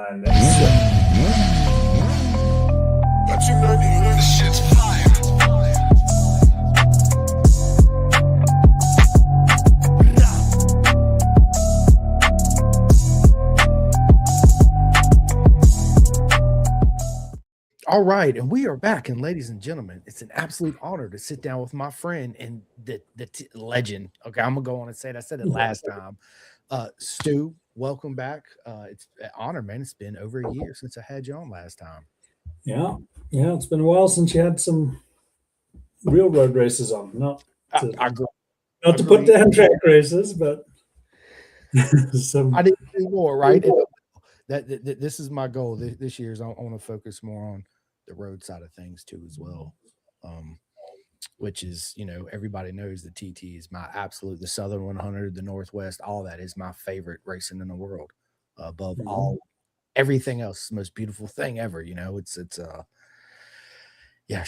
behind that. But you know this shit's fire. All right, and we are back, and ladies and gentlemen, it's an absolute honor to sit down with my friend and the legend. Okay, I'm gonna go on and say it. I said it last time. Stu, welcome back. It's an honor, man. It's been over a year since I had you on last time. Yeah, it's been a while since you had some real road races on. Not to put down track races, but some. I didn't do more, right? That this is my goal this year. Is I want to focus more on the road side of things too, as well. Which is, everybody knows the TT is my absolute, the Southern 100, the Northwest, all that is my favorite racing in the world, above all everything else. The most beautiful thing ever. It's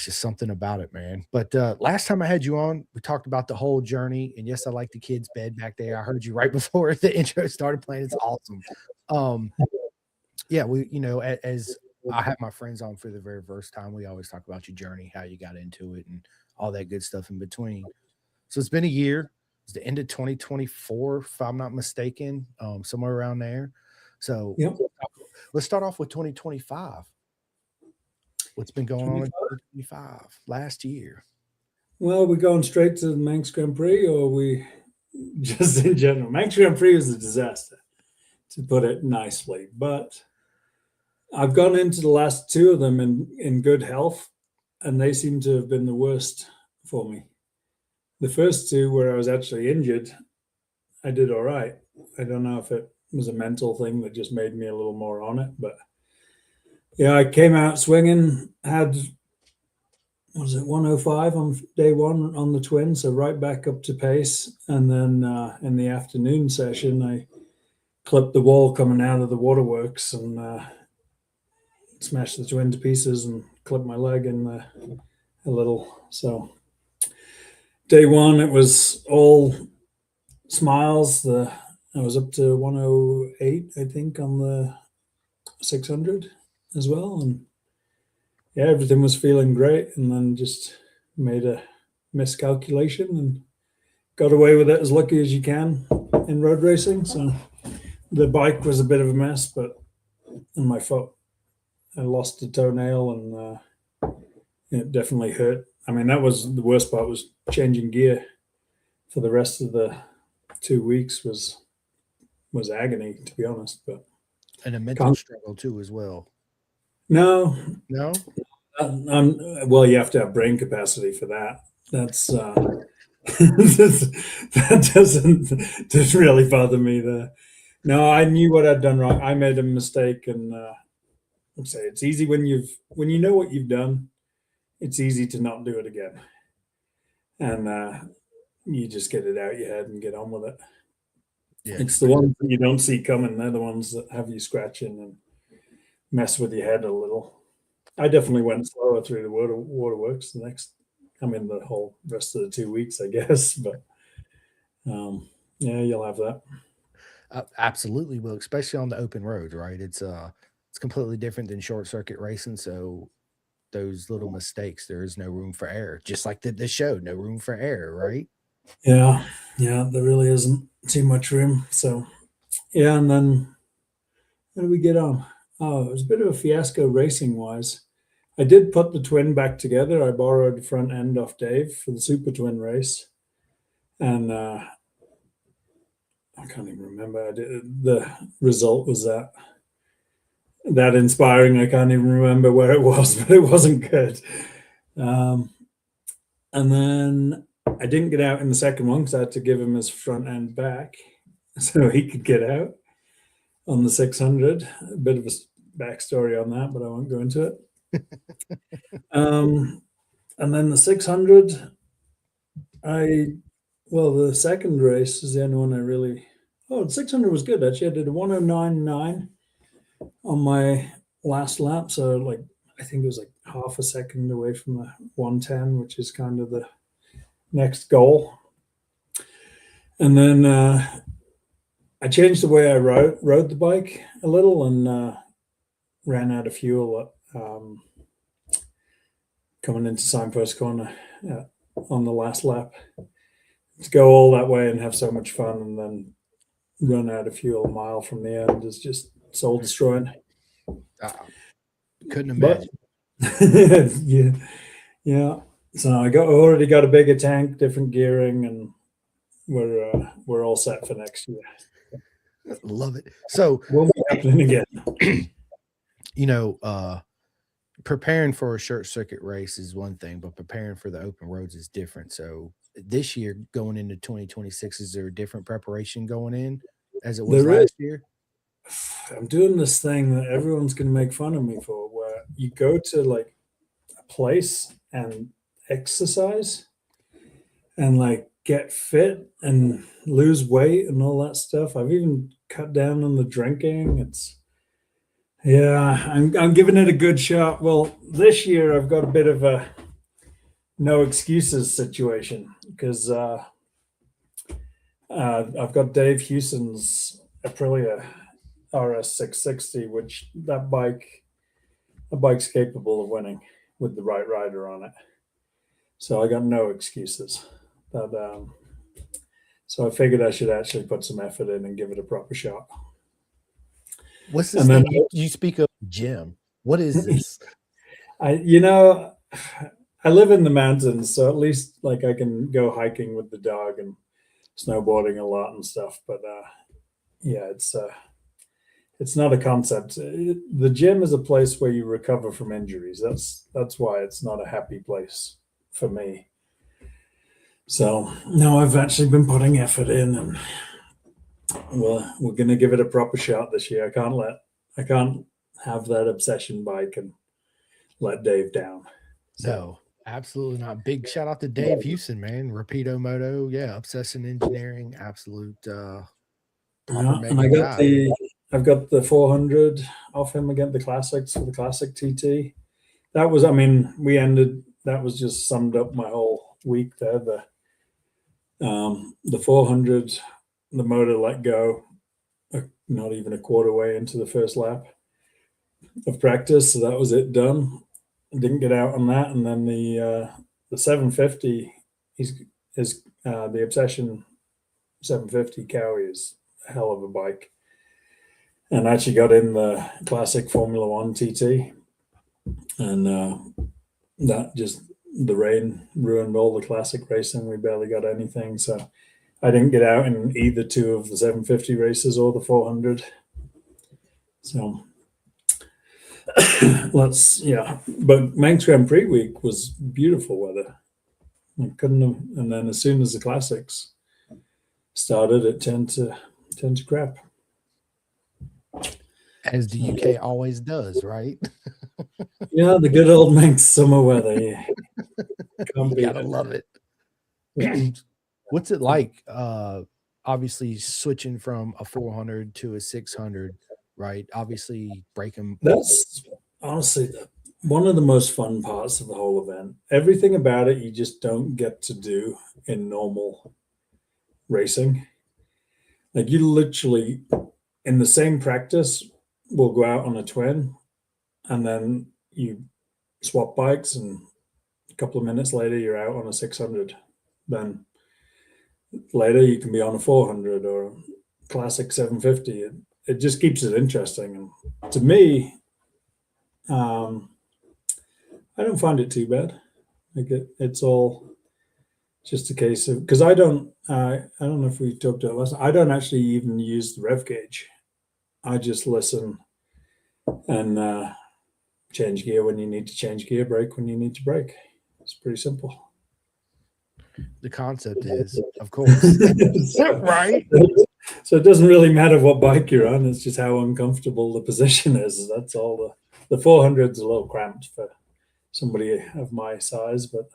just something about it, man. But last time I had you on, we talked about the whole journey, and yes, I like the kids' bed back there. I heard you right before the intro started playing. It's awesome. As I have my friends on for the very first time, we always talk about your journey, how you got into it, and all that good stuff in between. So it's been a year. It's the end of 2024, if I'm not mistaken, somewhere around there. So let's start off with 2025. What's been going on in 2025 last year? Well, we're going straight to the Manx Grand Prix, or we just in general? Manx Grand Prix was a disaster, to put it nicely. But I've gone into the last two of them in good health, and they seem to have been the worst for me. The first two, where I was actually injured, I did all right. I don't know if it was a mental thing that just made me a little more on it, but yeah, I came out swinging, had, 105 on day one on the twin, so right back up to pace. And then in the afternoon session, I clipped the wall coming out of the waterworks and smashed the twin to pieces and clipped my leg in a little. So day one, it was all smiles. I was up to 108, I think, on the 600 as well. And yeah, everything was feeling great. And then just made a miscalculation and got away with it as lucky as you can in road racing. So the bike was a bit of a mess, but in my foot, I lost a toenail and it definitely hurt. I mean, that was the worst part, was changing gear for the rest of the 2 weeks was agony, to be honest. But and a mental struggle too, as well. No. Well, you have to have brain capacity for that. That's that doesn't really bother me there. No, I knew what I'd done wrong. I made a mistake, and I'd say it's easy when you know what you've done. It's easy to not do it again, and you just get it out your head and get on with it. Yeah. It's the ones that you don't see coming. They're the ones that have you scratching and mess with your head a little. I definitely went slower through the waterworks the whole rest of the 2 weeks, I guess. But you'll have that. Absolutely will, especially on the open road, right? It's completely different than short circuit racing. So those little mistakes, there is no room for error. Just like the show, no room for error, right? Yeah, there really isn't too much room. So yeah, and then how do we get on? Oh, it was a bit of a fiasco racing wise. I did put the twin back together. I borrowed the front end off Dave for the Super Twin race. And I can't even remember. The result was that inspiring. I can't even remember where it was, but it wasn't good. And then I didn't get out in the second one because I had to give him his front end back so he could get out on the 600. A bit of a backstory on that, but I won't go into it. And then the 600, the second race is the only one I really. The 600 was good actually. I did a 109.9 on my last lap, so I think it was half a second away from the 110, which is kind of the next goal. And then I changed the way I rode the bike a little, and ran out of fuel coming into Signpost Corner on the last lap. To go all that way and have so much fun and then run out of fuel a mile from the end is just soul destroying. Couldn't imagine. But, yeah. So I already got a bigger tank, different gearing, and we're all set for next year. Love it. So won't be happening again. Preparing for a short circuit race is one thing, but preparing for the open roads is different. So this year, going into 2026, is there a different preparation going in as it was last year? I'm doing this thing that everyone's going to make fun of me for, where you go to like a place and exercise and like get fit and lose weight and all that stuff. I've even cut down on the drinking. I'm giving it a good shot. Well, this year I've got a bit of a no excuses situation because I've got Dave Hewson's Aprilia RS660, which that bike's capable of winning with the right rider on it. So I got no excuses. So I figured I should actually put some effort in and give it a proper shot. What's this thing you speak of, gym? What is this? I live in the mountains, so at least like I can go hiking with the dog and snowboarding a lot and stuff. But it's not a concept. The gym is a place where you recover from injuries. That's why it's not a happy place for me. So no, I've actually been putting effort in, and we're going to give it a proper shot this year. I can't have that obsession bike and let Dave down. So. No, absolutely not. Big shout out to Dave Hewson, man. Rapido Moto, Obsession Engineering, absolute. And I've got the 400 off him again, the classics for the classic TT. That was, that was just summed up my whole week there. The 400, the motor let go, not even a quarter way into the first lap of practice. So that was it, done. Didn't get out on that. And then the 750 is the Obsession 750 Cowie is a hell of a bike. And I actually got in the classic Formula One TT, and the rain ruined all the classic racing. We barely got anything, so I didn't get out in either two of the 750 races or the 400. So but Manx Grand Prix week was beautiful weather. I couldn't have, and then as soon as the classics started, it turned to crap. As the UK always does, right? Yeah, the good old Manx summer weather. Yeah. You gotta love it. What's it like? Obviously, switching from a 400 to a 600, right? Obviously, breaking. That's honestly one of the most fun parts of the whole event. Everything about it you just don't get to do in normal racing. Like you literally, in the same practice, will go out on a twin, and then you swap bikes, and a couple of minutes later you're out on a 600. Then later you can be on a 400 or classic 750. It just keeps it interesting. And to me, I don't find it too bad. Like it's all just a case of, because I don't know if we talked about it last time, I don't actually even use the rev gauge. I just listen and change gear when you need to change gear, brake when you need to brake. It's pretty simple. The concept is, of course, right? So it doesn't really matter what bike you're on. It's just how uncomfortable the position is. That's all. The 400 is a little cramped for somebody of my size, but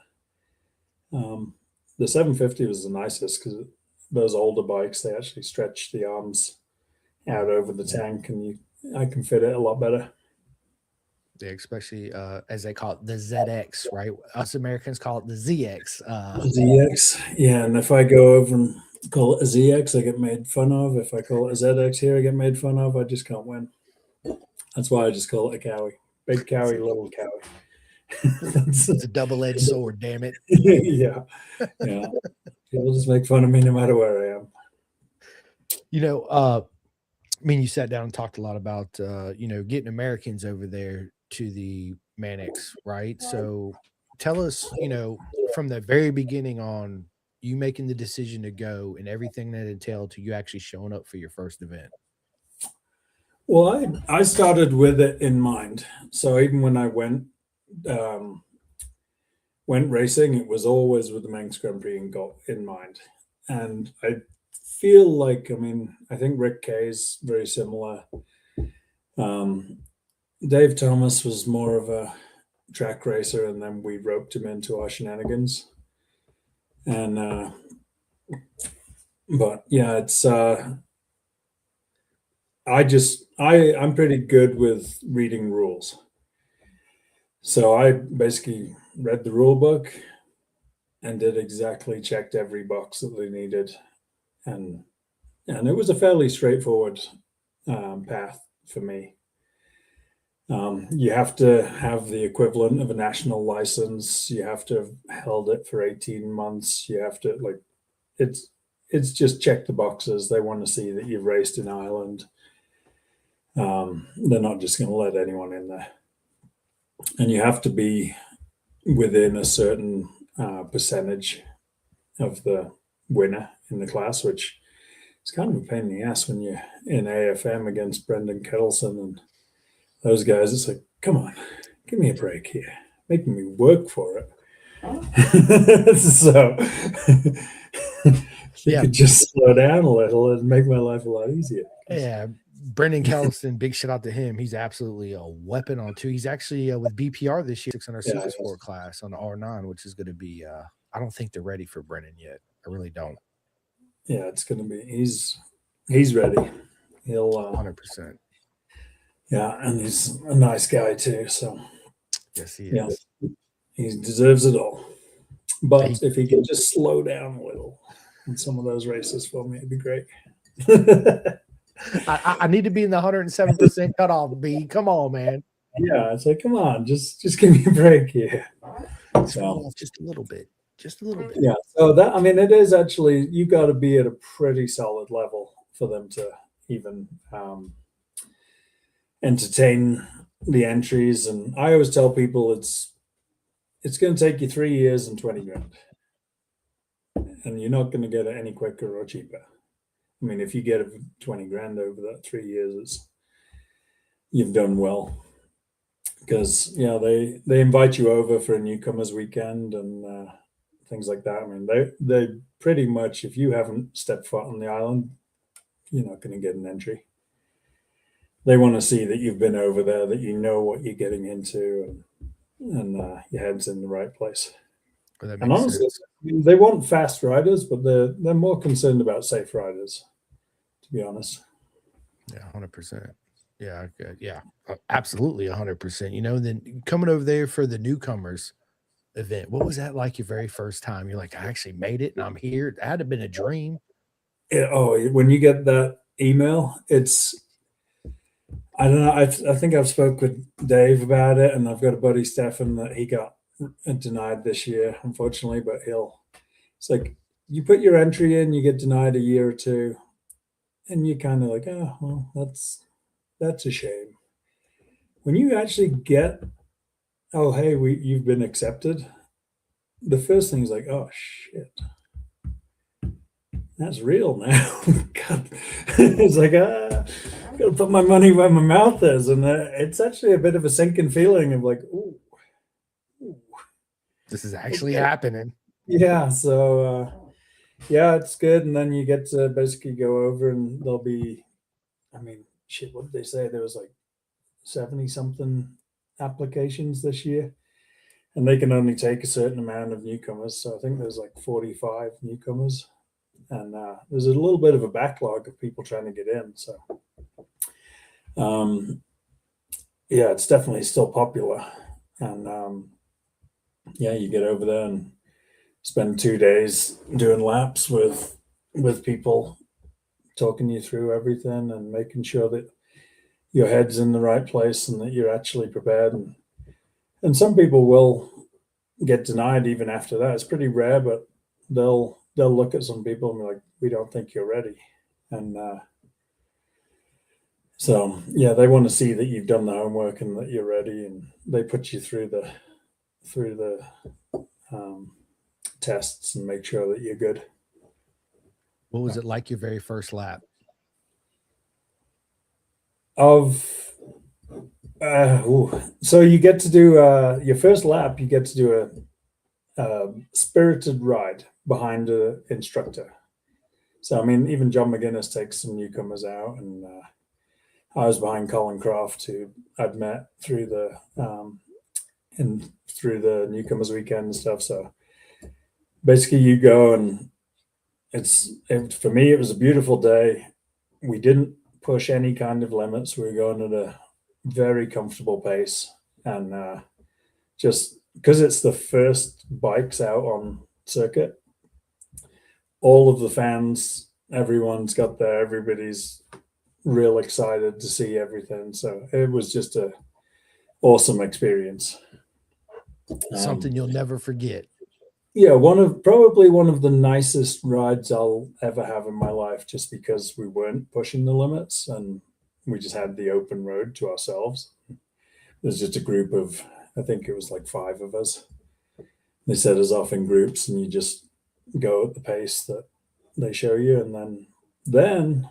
the 750 was the nicest because those older bikes, they actually stretch the arms out over the tank, and I can fit it a lot better. Yeah, especially as they call it, the ZX, right? Us Americans call it the ZX. ZX, yeah. And if I go over and call it a ZX, I get made fun of. If I call it a ZX here, I get made fun of. I just can't win. That's why I just call it a cowie. Big cowie, little cowie. It's a double-edged sword, damn it. Yeah. People just make fun of me no matter where I am. I mean, you sat down and talked a lot about, getting Americans over there to the ManX, right? So tell us, from the very beginning on, you making the decision to go and everything that entailed to you actually showing up for your first event. Well, I started with it in mind. So even when I went racing, it was always with the Manx Grand Prix in mind. And I feel like, I mean, I think Rick Kay is very similar. Dave Thomas was more of a track racer, and then we roped him into our shenanigans. And but yeah, it's I'm pretty good with reading rules. So I basically read the rule book and checked every box that they needed, and it was a fairly straightforward path for me. You have to have the equivalent of a national license. You have to have held it for 18 months. You have to it's just check the boxes. They want to see that you've raced in Ireland. They're not just going to let anyone in there. And you have to be within a certain percentage of the winner in the class, which is kind of a pain in the ass when you're in AFM against Brendan Kettleson and those guys. It's like, come on, give me a break here, making me work for it. So if you could just slow down a little and make my life a lot easier. Yeah. Brendan Kellison, big shout out to him. He's absolutely a weapon on two. He's actually with BPR this year, 600 Super Sport class on the R9, which is going to be, I don't think they're ready for Brendan yet. I really don't. Yeah, it's going to be, he's ready. He'll 100%. Yeah, and he's a nice guy too. So yes, he is. He deserves it all. But if he could just slow down a little in some of those races for me, it'd be great. I need to be in the 107% cutoff, B. Come on, man. Yeah, it's like, come on, just give me a break here. So, just a little bit. Just a little bit. Yeah. So that, I mean, it is actually, you got to be at a pretty solid level for them to even entertain the entries. And I always tell people it's going to take you 3 years and 20 grand. And you're not going to get it any quicker or cheaper. I mean, if you get 20 grand over that 3 years, you've done well. Because they invite you over for a newcomers weekend and things like that. I mean, they pretty much, if you haven't stepped foot on the island, you're not going to get an entry. They want to see that you've been over there, that you know what you're getting into, and your head's in the right place. And honestly, they want fast riders, but they're more concerned about safe riders, to be honest. Yeah, 100%. Yeah, absolutely 100%. Then coming over there for the newcomers event, what was that like your very first time? You're like, I actually made it and I'm here. That had to have been a dream. When you get that email, I don't know. I think I've spoke with Dave about it, and I've got a buddy, Stefan, that he got denied this year, unfortunately, but it's like you put your entry in, you get denied a year or two, and you're kind of like, oh, well, that's a shame. When you actually get, oh, hey, you've been accepted, the first thing is like, oh, shit. That's real now. God. It's like, I've got to put my money where my mouth is. And it's actually a bit of a sinking feeling of like, ooh. This is actually happening. Yeah. So, it's good. And then you get to basically go over and there'll be, I mean, shit, what did they say? There was like 70 something applications this year. And they can only take a certain amount of newcomers. So I think there's like 45 newcomers. And there's a little bit of a backlog of people trying to get in. So, it's definitely still popular. And, you get over there and spend 2 days doing laps with people, talking you through everything and making sure that your head's in the right place and that you're actually prepared. And some people will get denied even after that. It's pretty rare, but they'll look at some people and be like, "We don't think you're ready." And so yeah, they want to see that you've done the homework and that you're ready, and they put you through the tests and make sure that you're good. What was it like your very first lap? So you get to do your first lap. You get to do a spirited ride behind an instructor. So I mean, even John McGuinness takes some newcomers out, and I was behind Colin Croft, who I'd met through the newcomers weekend and stuff. So basically, you go, and for me, it was a beautiful day. We didn't push any kind of limits. We were going at a very comfortable pace, and just because it's the first bikes out on circuit, all of the fans, everyone's got there, everybody's real excited to see everything. So it was just a awesome experience. Something you'll never forget. Yeah, probably one of the nicest rides I'll ever have in my life, just because we weren't pushing the limits and we just had the open road to ourselves. There's just a group of, I think it was like 5 of us. They set us off in groups, and you just go at the pace that they show you, and then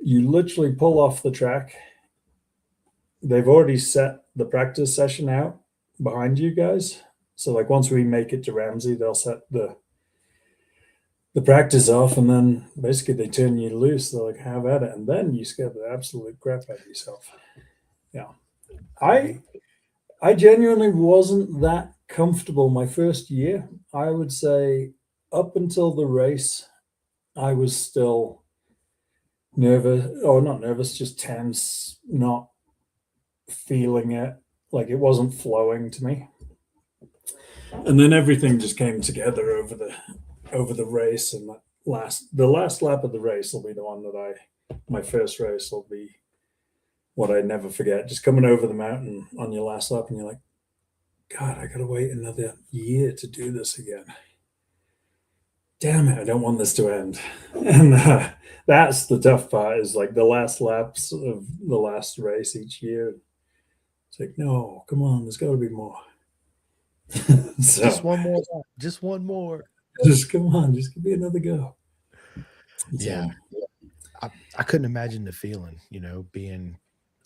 you literally pull off the track. They've already set the practice session out behind you guys. So like once we make it to Ramsey, they'll set the practice off, and then basically they turn you loose. They're like, "Have at it," and then you scare the absolute crap out of yourself. Yeah, I genuinely wasn't that comfortable my first year. I would say up until the race, I was still nervous, or not nervous, just tense, not feeling it. Like it wasn't flowing to me. And then everything just came together over the race, and the last lap of the race will be the one that my first race will be what I never forget. Just coming over the mountain on your last lap, and you're like, God, I gotta wait another year to do this again. Damn it, I don't want this to end. And that's the tough part, is like the last laps of the last race each year. It's like, no, come on, there's got to be more. So, just one more. Just one more. Just come on, just give me another go. Yeah. I couldn't imagine the feeling, being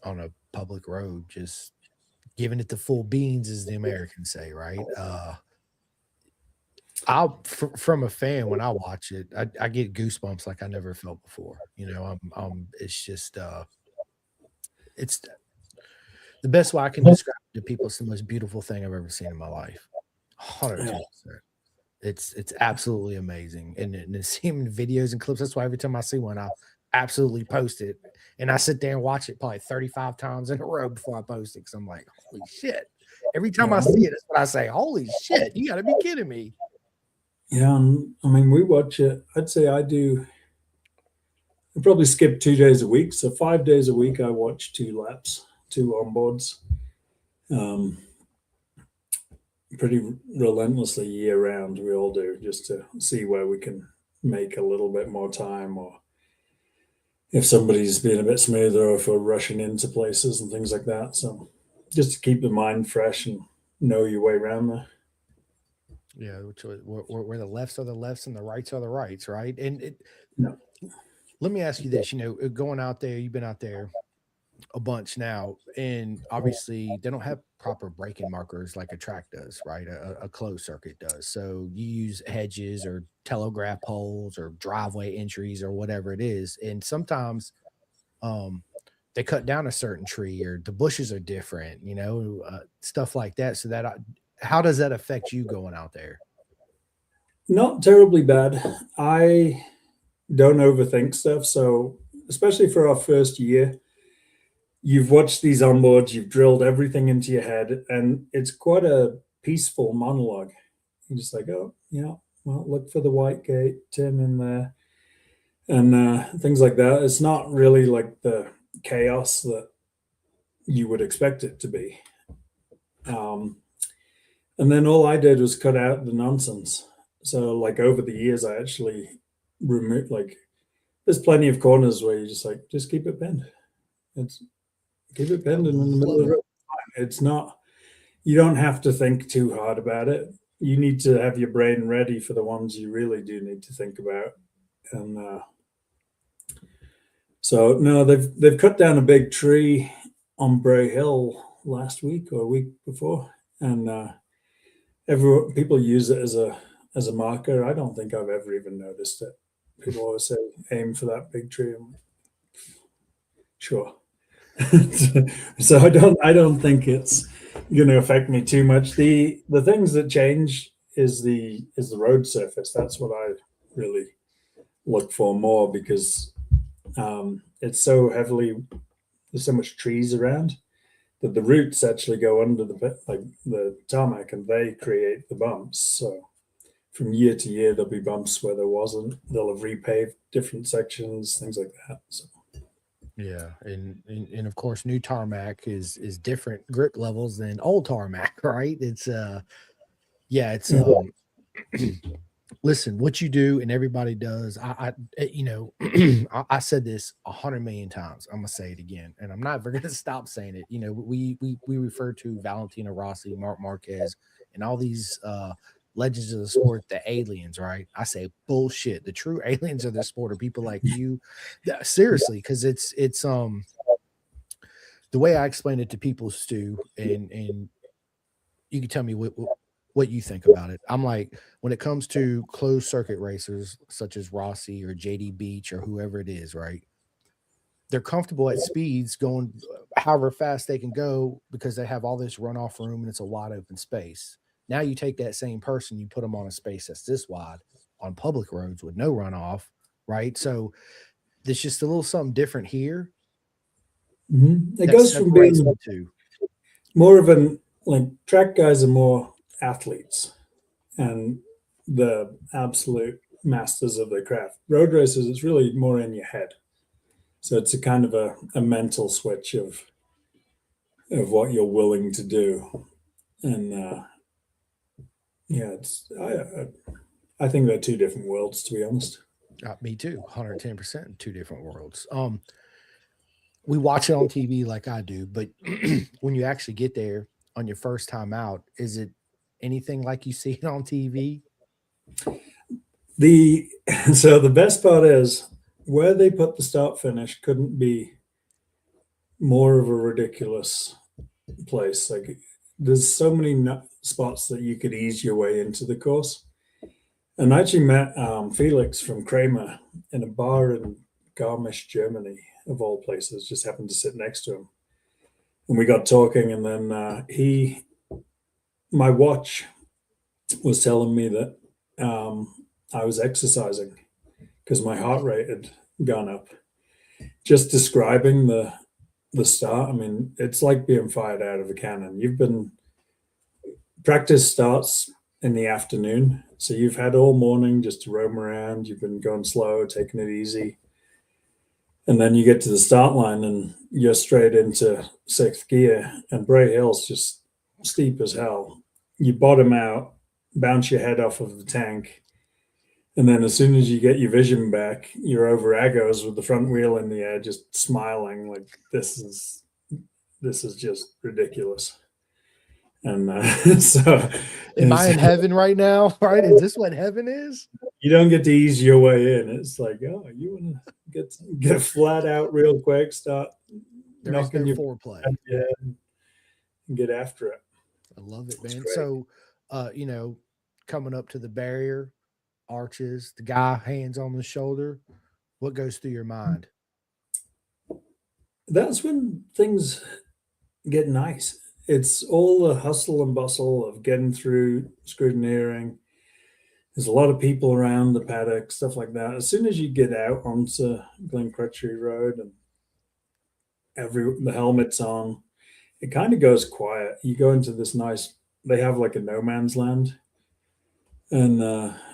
on a public road, just giving it the full beans, as the Americans say, right? From a fan, when I watch it, I get goosebumps like I never felt before. It's just it's the best way I can describe it to people. It's the most beautiful thing I've ever seen in my life. 100%. It's absolutely amazing. And seeing videos and clips, that's why every time I see one, I absolutely post it. And I sit there and watch it probably 35 times in a row before I post it, because I'm like, holy shit. Every time I see it, that's what I say. Holy shit, you got to be kidding me. Yeah, I mean, we watch it. I'd say I probably skip 2 days a week. So 5 days a week, I watch 2 laps, 2 onboards. Pretty relentlessly year round, we all do, just to see where we can make a little bit more time, or if somebody's being a bit smoother, or if we're rushing into places and things like that. So just to keep the mind fresh and know your way around there. Yeah, where the lefts are the lefts and the rights are the rights, right? And let me ask you this, going out there, you've been out there a bunch now, and obviously they don't have proper braking markers like a track does, right? A closed circuit does. So you use hedges or telegraph poles or driveway entries or whatever it is, and sometimes they cut down a certain tree, or the bushes are different, stuff like that. So how does that affect you going out there? Not terribly bad. I don't overthink stuff. So especially for our first year, you've watched these onboards, you've drilled everything into your head, and it's quite a peaceful monologue. You're just like, oh, yeah, well, look for the white gate, turn in there, and things like that. It's not really like the chaos that you would expect it to be. And then all I did was cut out the nonsense. So like over the years, I actually removed, like, there's plenty of corners where you just keep it pinned. It's keep it pinned in the middle of the road. It's not, you don't have to think too hard about it. You need to have your brain ready for the ones you really do need to think about. And so no, they've cut down a big tree on Bray Hill last week or a week before, and people use it as a marker. I don't think I've ever even noticed it. People always say aim for that big tree. I'm like, sure. So I don't think it's going to affect me too much. The things that change is the road surface. That's what I really look for more, because it's so heavily, there's so much trees around that the roots actually go under the tarmac, and they create the bumps. So from year to year there'll be bumps where there wasn't. They'll have repaved different sections, things like that. So Yeah, and of course, new tarmac is different grip levels than old tarmac, right? It's listen, what you do and everybody does. I said this 100 million times. I'm gonna say it again, and I'm not going to stop saying it. We refer to Valentino Rossi, Mark Marquez, and all these legends of the sport, the aliens, right? I say bullshit. The true aliens of the sport are people like you. Seriously, because it's the way I explain it to people, Stu, and you can tell me what you think about it. I'm like, when it comes to closed circuit racers such as Rossi or JD Beach or whoever it is, right? They're comfortable at speeds going however fast they can go because they have all this runoff room and it's a wide open space. Now you take that same person, you put them on a space that's this wide on public roads with no runoff, right? So there's just a little something different here. it goes from being the two. more of an, like, track guys are more athletes and the absolute masters of their craft. Road racers, it's really more in your head. So it's a kind of a mental switch of what you're willing to do. And I think they're two different worlds, to be honest. Me too, 110%, two different worlds. We watch it on TV like I do, but when you actually get there on your first time out, is it anything like you see it on TV? So the best part is where they put the start finish couldn't be more of a ridiculous place. Like, there's so many spots that you could ease your way into the course. And I actually met Felix from Kramer in a bar in Garmisch, Germany, of all places. Just happened to sit next to him, and we got talking. And then my watch was telling me that I was exercising because my heart rate had gone up. Just describing the start, I mean, it's like being fired out of a cannon. Practice starts in the afternoon, so you've had all morning just to roam around. You've been going slow, taking it easy, and then you get to the start line and you're straight into sixth gear, and Bray Hill's just steep as hell. You bottom out, bounce your head off of the tank, and then as soon as you get your vision back, you're over Agos with the front wheel in the air, just smiling like this is just ridiculous. And so, am I in heaven right now? Right? Is this what heaven is? You don't get to ease your way in. It's like, oh, you want to get flat out real quick, start knocking your foreplay, and get after it. I love it, man. So, coming up to the barrier, arches, the guy hands on the shoulder, what goes through your mind? That's when things get nice. It's all the hustle and bustle of getting through scrutineering. There's a lot of people around the paddock, stuff like that. As soon as you get out onto Glen Crutchery Road and the helmet's on, it kind of goes quiet. You go into this nice, they have like a no man's land, and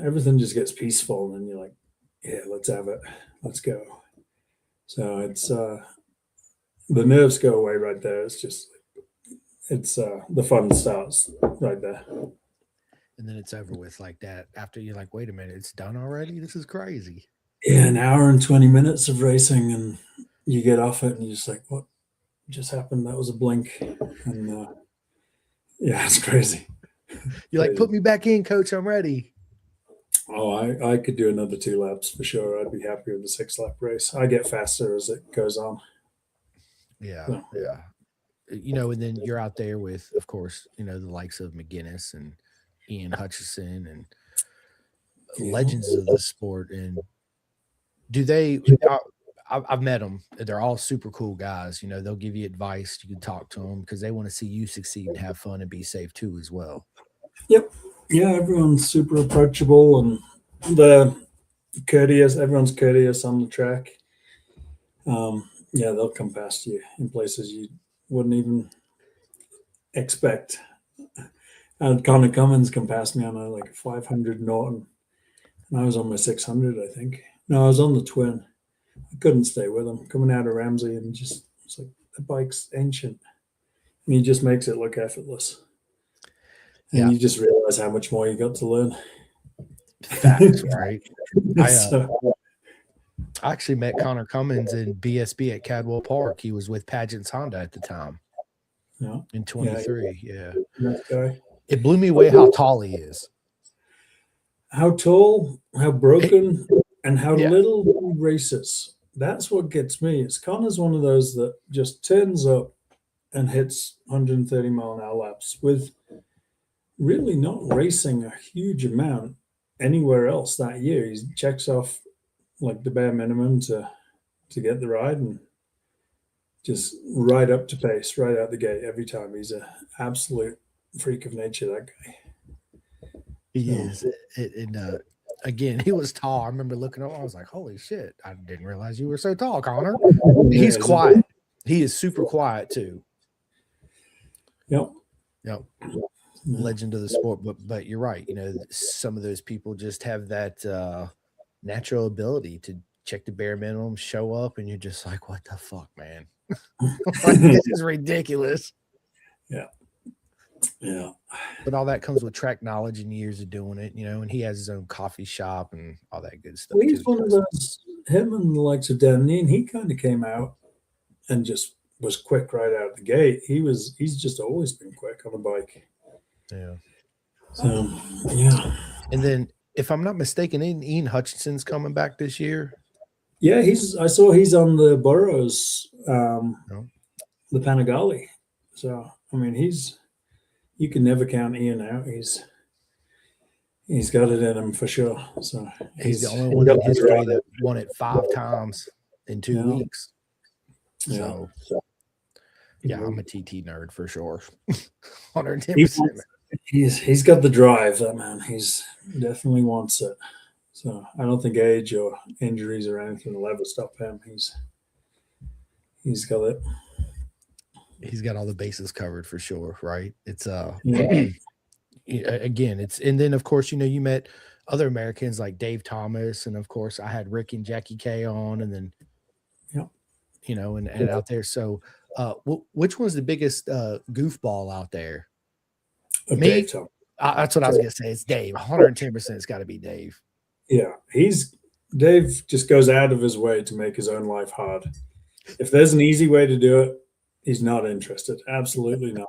everything just gets peaceful. And you're like, yeah, let's have it. Let's go. So the nerves go away right there. It's the fun starts right there. And then it's over with like that. After you're like, wait a minute, it's done already? This is crazy. Yeah, an hour and 20 minutes of racing, and you get off it, and you're just like, what just happened? That was a blink. And yeah, it's crazy. You're like, put me back in, coach. I'm ready. Oh, I could do another 2 laps for sure. I'd be happy with the 6 lap race. I get faster as it goes on. Yeah. So. Yeah. And then you're out there with, of course, the likes of McGuinness and Ian Hutchison and legends of the sport. And do they? I've met them. They're all super cool guys. They'll give you advice. You can talk to them because they want to see you succeed and have fun and be safe too, as well. Yep. Yeah, everyone's super approachable and the courteous. Everyone's courteous on the track. Yeah, they'll come past you in places you wouldn't even expect. And Connor Cummins come past me on a 500 Norton, and I was on my 600, I think. No, I was on the twin. I couldn't stay with him coming out of Ramsey, and it's like the bike's ancient, and he just makes it look effortless. And you just realize how much more you got to learn. Facts, right? I actually met Connor Cummins in BSB at Cadwell Park. He was with Pageant's Honda at the time. Yeah. In 23. Yeah. That guy. It blew me away how tall he is. How tall, how broken, and how little he races. That's what gets me. Connor's one of those that just turns up and hits 130 mile an hour laps with really not racing a huge amount anywhere else that year. He checks off like the bare minimum to get the ride and just right up to pace, right out the gate every time. He's an absolute freak of nature, that guy. He is. Again, he was tall. I remember looking up, I was like, holy shit, I didn't realize you were so tall, Connor. He's quiet. He is super quiet too. Yep. Legend of the sport. But you're right. Some of those people just have that natural ability to check the bare minimum, show up, and you're just like, what the fuck, man? This is ridiculous. Yeah. But all that comes with track knowledge and years of doing it, and he has his own coffee shop and all that good stuff. Well, he's one of those, him and the likes of Dan Neen, he kind of came out and just was quick right out the gate. He's just always been quick on a bike. Yeah. So, yeah. And then, if I'm not mistaken, Ian Hutchinson's coming back this year. Yeah, I saw he's on the Burrows, the Panigale. So, I mean, you can never count Ian out. He's got it in him for sure. So he's the only one in history that won it 5 times in 2 weeks. So I'm a TT nerd for sure. 110%. He's got the drive, that man. He's definitely wants it. So I don't think age or injuries or anything will ever stop him. He's got it. He's got all the bases covered for sure, right? It's again, and then of course, you met other Americans like Dave Thomas, and of course I had Rick and Jackie K on, and then and out there. So which one's the biggest goofball out there? Me? Dave Thomas. That's what I was gonna say. It's Dave. 110%. It's got to be Dave. Yeah, Dave just goes out of his way to make his own life hard. If there's an easy way to do it, he's not interested. Absolutely not.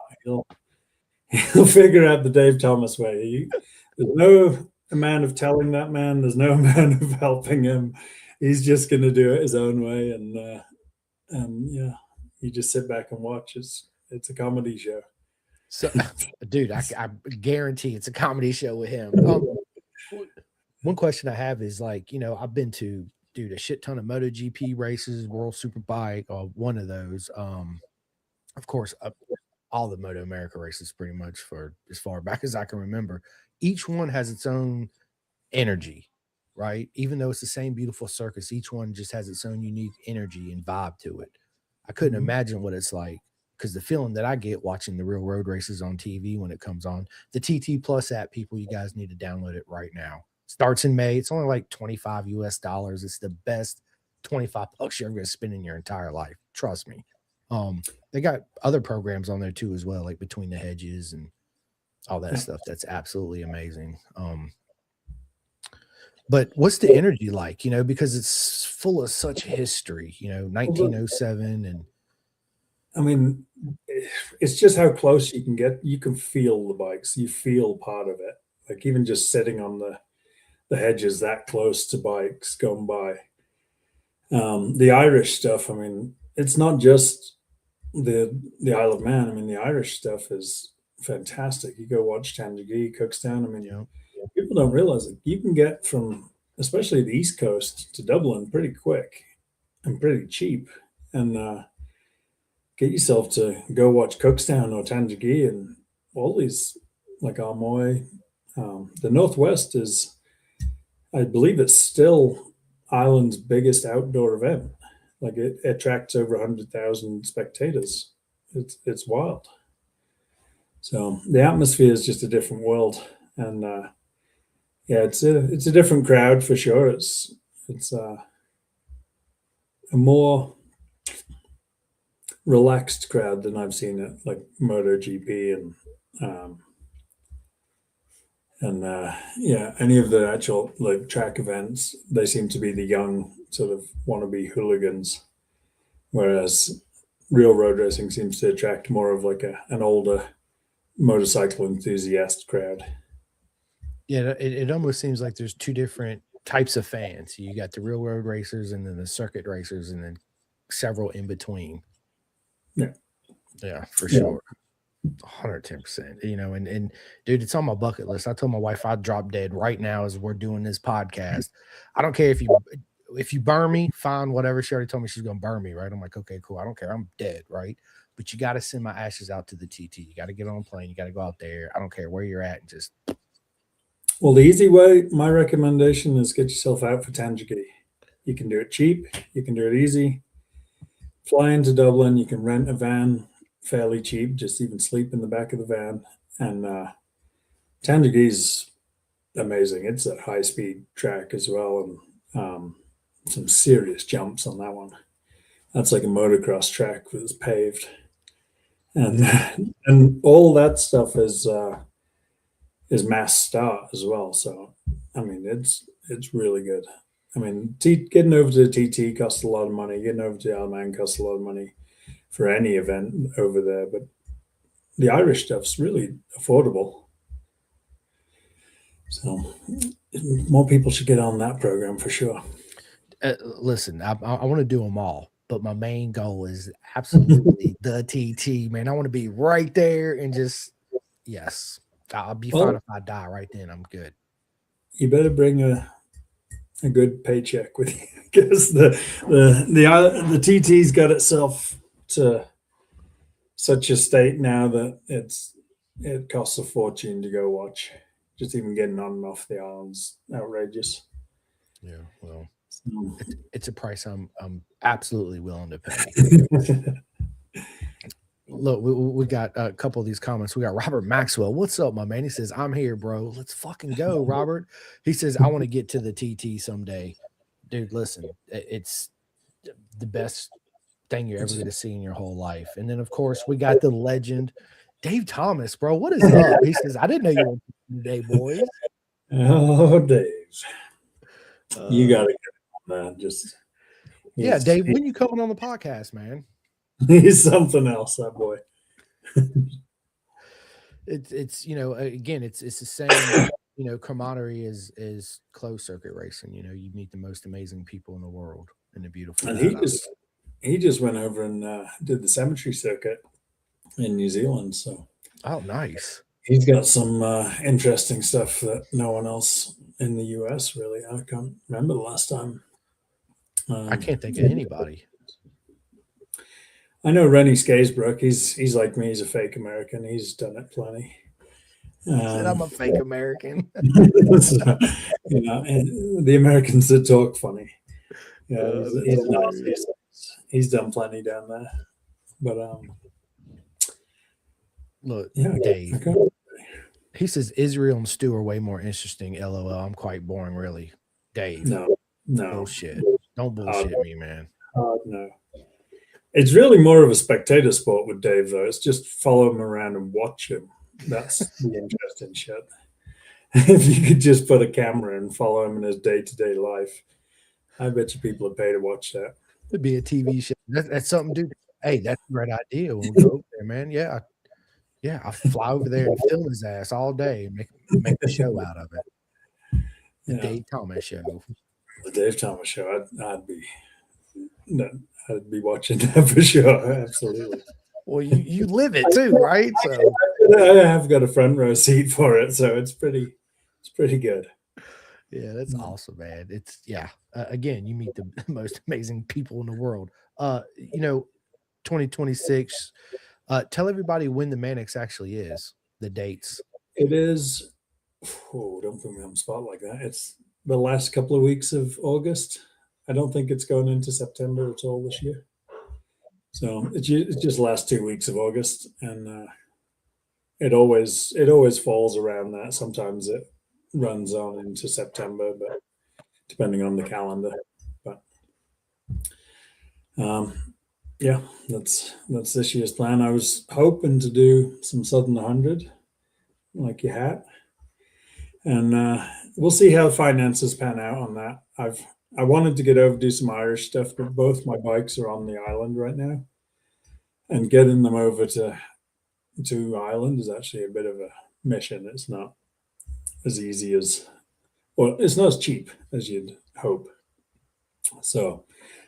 He'll figure out the Dave Thomas way. There's no amount of telling that man. There's no amount of helping him. He's just going to do it his own way, and yeah, you just sit back and watch. It's a comedy show. So, dude, I guarantee it's a comedy show with him. One question I have is I've been to a shit ton of MotoGP races, World Superbike, one of those. Of course, all the Moto America races pretty much for as far back as I can remember. Each one has its own energy, right? Even though it's the same beautiful circus, each one just has its own unique energy and vibe to it. I couldn't imagine what it's like, because the feeling that I get watching the real road races on TV when it comes on, the TT Plus app, people, you guys need to download it right now. Starts in May. It's only like $25 US. It's the best $25 you're ever going to spend in your entire life. Trust me. They got other programs on there too as well, like Between the Hedges and all that stuff. That's absolutely amazing. But what's the energy like? Because it's full of such history. 1907 and. I mean, it's just how close you can get. You can feel the bikes. You feel part of it. Like even just sitting on the hedges that close to bikes going by. The Irish stuff. I mean, it's not just the Isle of Man. I mean, the Irish stuff is fantastic. You go watch Tandragee, Cookstown. I mean, people don't realize it. You can get from especially the East Coast to Dublin pretty quick and pretty cheap, and get yourself to go watch Cookstown or Tandragee and all these like Armoy. The Northwest is, I believe, it's still Ireland's biggest outdoor event. Like it attracts over 100,000 spectators. It's wild. So the atmosphere is just a different world, and yeah, it's a different crowd for sure. It's a more relaxed crowd than I've seen at like MotoGP um, and yeah, any of the actual like track events. They seem to be the young sort of wannabe hooligans, whereas real road racing seems to attract more of like an older motorcycle enthusiast crowd. Yeah, it almost seems like there's two different types of fans. You got the real road racers and then the circuit racers and then several in between. Yeah. Yeah, for sure. 110%. And dude, it's on my bucket list. I told my wife I'd drop dead right now as we're doing this podcast. I don't care if you burn me, fine, whatever. She already told me she's gonna burn me, right? I'm like, okay, cool. I don't care. I'm dead, right? But you got to send my ashes out to the TT. You got to get on a plane. You got to go out there. I don't care where you're at and just. Well, the easy way, my recommendation is get yourself out for Tandragee. You can do it cheap. You can do it easy. Fly into Dublin. You can rent a van fairly cheap. Just even sleep in the back of the van. And Tandragee's amazing. It's a high speed track as well, and some serious jumps on that one. That's like a motocross track that's paved, and and all that stuff is mass start as well. So I mean, it's really good. I mean, getting over to the TT costs a lot of money. Getting over to the Isle of Man costs a lot of money for any event over there. But the Irish stuff's really affordable. So more people should get on that program for sure. Listen, I want to do them all, but my main goal is absolutely the TT, man. I want to be right there and just, yes, I'll be fine if I die right then. I'm good. You better bring a good paycheck with you because the TT's got itself to such a state now that it costs a fortune to go watch. Just even getting on and off the island's outrageous. Yeah, well, it's a price I'm absolutely willing to pay. Look, we got a couple of these comments. We got Robert Maxwell. What's up, my man? He says, I'm here, bro. Let's fucking go, Robert. He says, I want to get to the TT someday. Dude, listen, it's the best thing you're ever going to see in your whole life. And then, of course, we got the legend, Dave Thomas, bro. What is up? He says, I didn't know you were today, boys. Oh, Dave. You got to get on that. Yeah, Dave, when you coming on the podcast, man? He's something else, that boy. It's again, it's the same, camaraderie is closed circuit racing. You meet the most amazing people in the world in the beautiful. And he just went over and did the cemetery circuit in New Zealand. So nice. He's got some interesting stuff that no one else in the US really. I can't remember the last time. I can't think of anybody. I know Rennie Skaysbrook. He's like me. He's a fake American. He's done it plenty. Said I'm a fake American. So, and the Americans that talk funny. Yeah, he's done plenty down there. But look, yeah, Dave. Okay. He says Israel and Stu are way more interesting. LOL. I'm quite boring, really. Dave. No. Bullshit. Don't bullshit me, man. No. It's really more of a spectator sport with Dave, though. It's just follow him around and watch him. That's the interesting shit. If you could just put a camera and follow him in his day-to-day life, I bet you people would pay to watch that. It'd be a TV show. That's something, dude. Hey, that's a great idea. We'll go over there, man. Yeah, I'll fly over there and film his ass all day and make a show out of it. The Dave Thomas show. The Dave Thomas show. I'd be watching that for sure. Absolutely. Well, you live it too, right? So I have got a front row seat for it, so it's pretty good. Yeah, that's awesome, man. It's again, you meet the most amazing people in the world. 2026. Tell everybody when the Mannix actually is, the dates. It is. Oh, don't put me on the spot like that. It's the last couple of weeks of August. I don't think it's going into September at all this year. So it's just last 2 weeks of August, and it always falls around that. Sometimes it runs on into September, but depending on the calendar. But yeah, that's this year's plan. I was hoping to do some Southern 100, like you had, and we'll see how finances pan out on that. I wanted to get over do some Irish stuff, but both my bikes are on the island right now, and getting them over to Ireland is actually a bit of a mission. It's not as easy as, well, it's not as cheap as you'd hope. So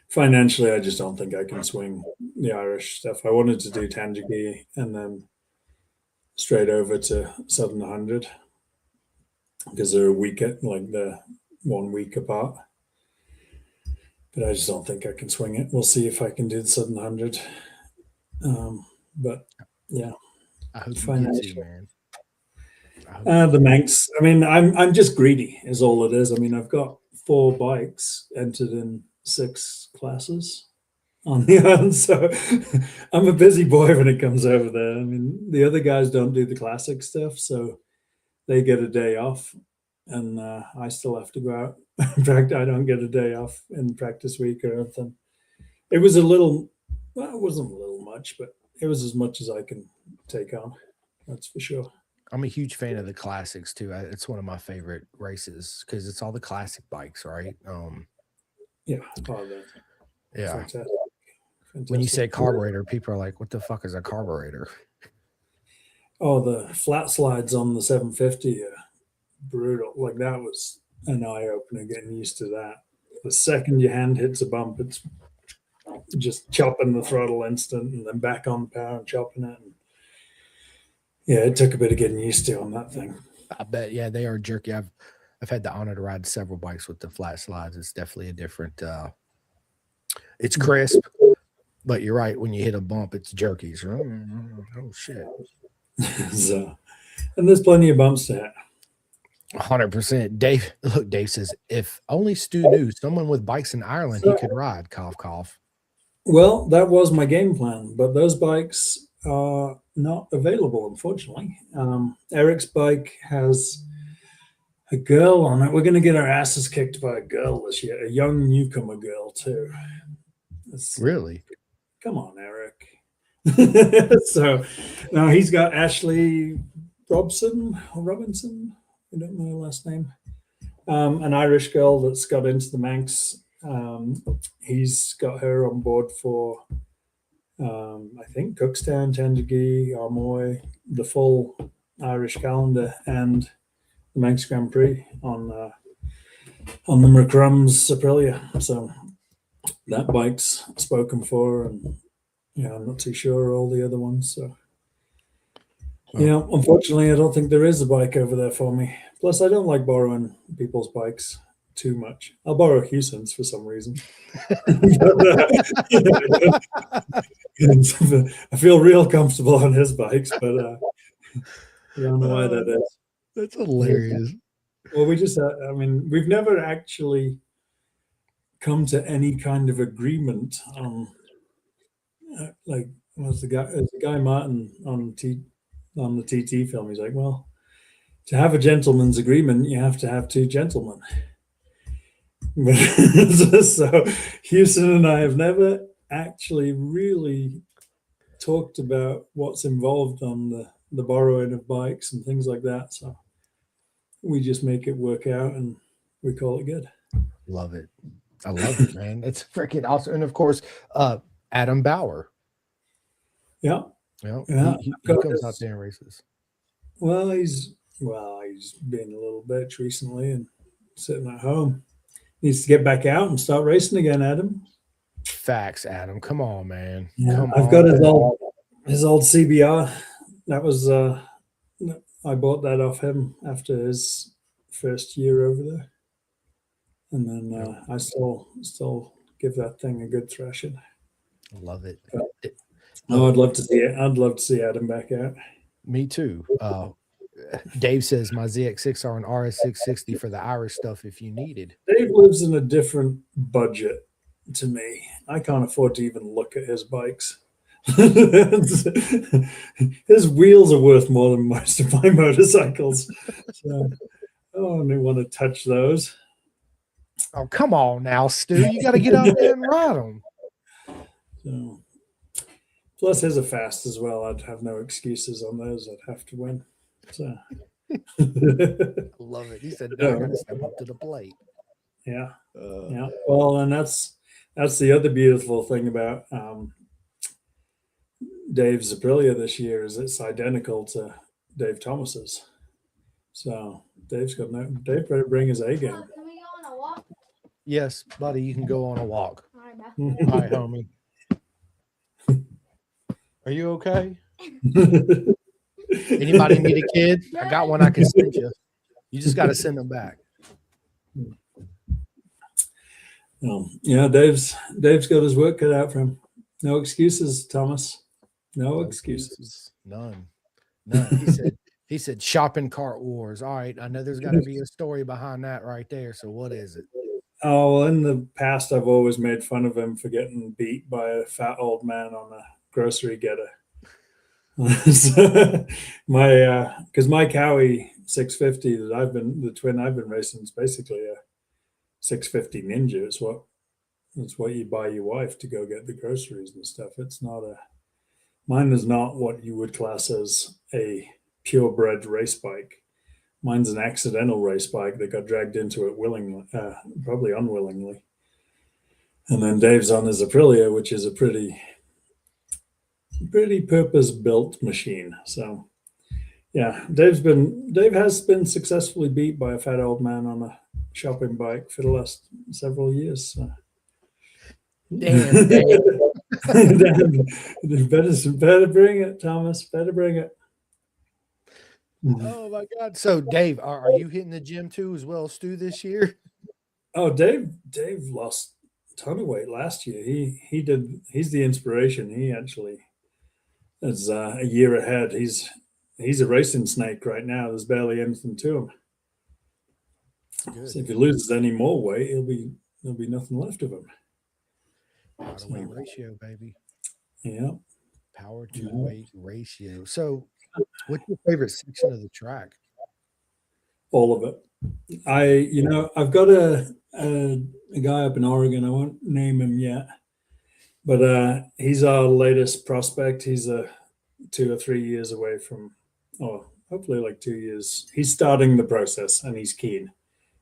financially, I just don't think I can swing the Irish stuff. I wanted to do Tangier and then straight over to Southern 100 because they're like the 1 week apart. But I just don't think I can swing it. We'll see if I can do the Southern 100. But yeah, I hope you get to, man. The Manx. I mean, I'm just greedy, is all it is. I mean, I've got 4 bikes entered in 6 classes on the island, so I'm a busy boy when it comes over there. I mean, the other guys don't do the classic stuff, so they get a day off, and I still have to go out. In fact, I don't get a day off in practice week or anything. It was a little, well, it wasn't a little much, but it was as much as I can take on. That's for sure. I'm a huge fan of the classics too. It's one of my favorite races because it's all the classic bikes, right? Yeah. Yeah. Fantastic. When you say carburetor, people are like, "What the fuck is a carburetor?" Oh, the flat slides on the 750 are brutal. Like that was an eye opener getting used to that. The second your hand hits a bump, it's just chopping the throttle instant and then back on the power and chopping it. And yeah, it took a bit of getting used to on that thing. I bet. Yeah, they are jerky. I've had the honor to ride several bikes with the flat slides. It's definitely a different. It's crisp, but you're right. When you hit a bump, it's jerky. So, oh shit. So, and there's plenty of bumps to hit. 100%. Dave says, if only Stu knew someone with bikes in Ireland he could ride. Cough, cough. Well, that was my game plan, but those bikes are not available, unfortunately. Eric's bike has a girl on it. We're going to get our asses kicked by a girl this year, a young newcomer girl, too. Really? Come on, Eric. So, now he's got Ashley Robinson. I don't know her last name. An Irish girl that's got into the Manx. He's got her on board for, I think, Cookstown, Tangier, Armoy, the full Irish calendar, and the Manx Grand Prix on the McCrum's Aprilia. So that bike's spoken for, and I'm not too sure all the other ones. So. Yeah, unfortunately, I don't think there is a bike over there for me. Plus, I don't like borrowing people's bikes too much. I'll borrow Houston's for some reason. I feel real comfortable on his bikes, but I don't know why that is. That's hilarious. Well, we've never actually come to any kind of agreement on, like, was the guy Martin on the TT film. He's like, well, to have a gentleman's agreement, you have to have 2 gentlemen. So Houston and I have never actually really talked about what's involved on the borrowing of bikes and things like that. So we just make it work out and we call it good. Love it. I love it, man. It's freaking awesome. And of course, Adam Bauer. Yeah. Yeah, he comes out there and races. Well, he's been a little bitch recently and sitting at home. Needs to get back out and start racing again, Adam. Facts, Adam. Come on, man. Yeah, Come I've on. got his old CBR. That was I bought that off him after his first year over there, and then I still give that thing a good thrashing. Love it. Oh, I'd love to see it. I'd love to see Adam back out. Me too. Dave says my ZX6R and RS660 for the Irish stuff if you needed. Dave lives in a different budget to me. I can't afford to even look at his bikes. His wheels are worth more than most of my motorcycles. So I don't want to touch those. Oh, come on now, Stu. You got to get out there and ride them. So, plus, his are fast as well. I'd have no excuses on those. I'd have to win. So, love it. He said, "No, I'm going to step up to the plate." Yeah, yeah. Well, and that's the other beautiful thing about Dave's Aprilia this year is it's identical to Dave Thomas's. So Dave better bring his A game. Can we go on a walk? Yes, buddy, you can go on a walk. All right, bye. Hi, homie. Are you okay? Anybody need a kid? I got one I can send you. You just got to send them back. Yeah, Dave's got his work cut out for him. No excuses, Thomas. No excuses. None. He said shopping cart wars. All right, I know there's got to be a story behind that right there. So what is it? Oh, well, in the past, I've always made fun of him for getting beat by a fat old man on a grocery getter. So because my Cowie 650 the twin I've been racing is basically a 650 Ninja. It's what you buy your wife to go get the groceries and stuff. Mine is not what you would class as a purebred race bike. Mine's an accidental race bike that got dragged into it willingly, probably unwillingly. And then Dave's on his Aprilia, which is a pretty purpose-built machine. So yeah, Dave has been successfully beat by a fat old man on a shopping bike for the last several years. So. Damn, Dave. better bring it, Thomas. Better bring it. Oh my God! So, Dave, are you hitting the gym too as well, Stu, this year? Oh, Dave lost a ton of weight last year. He's the inspiration. He actually is a year ahead. He's a racing snake right now. There's barely anything to him. Good. So if he loses any more weight, there'll be nothing left of him. Power to weight ratio, baby. Yeah. Power to weight ratio. So, what's your favorite section of the track? All of it. I've got a guy up in Oregon. I won't name him yet, but he's our latest prospect. He's 2 or 3 years away from, or hopefully like 2 years. He's starting the process and he's keen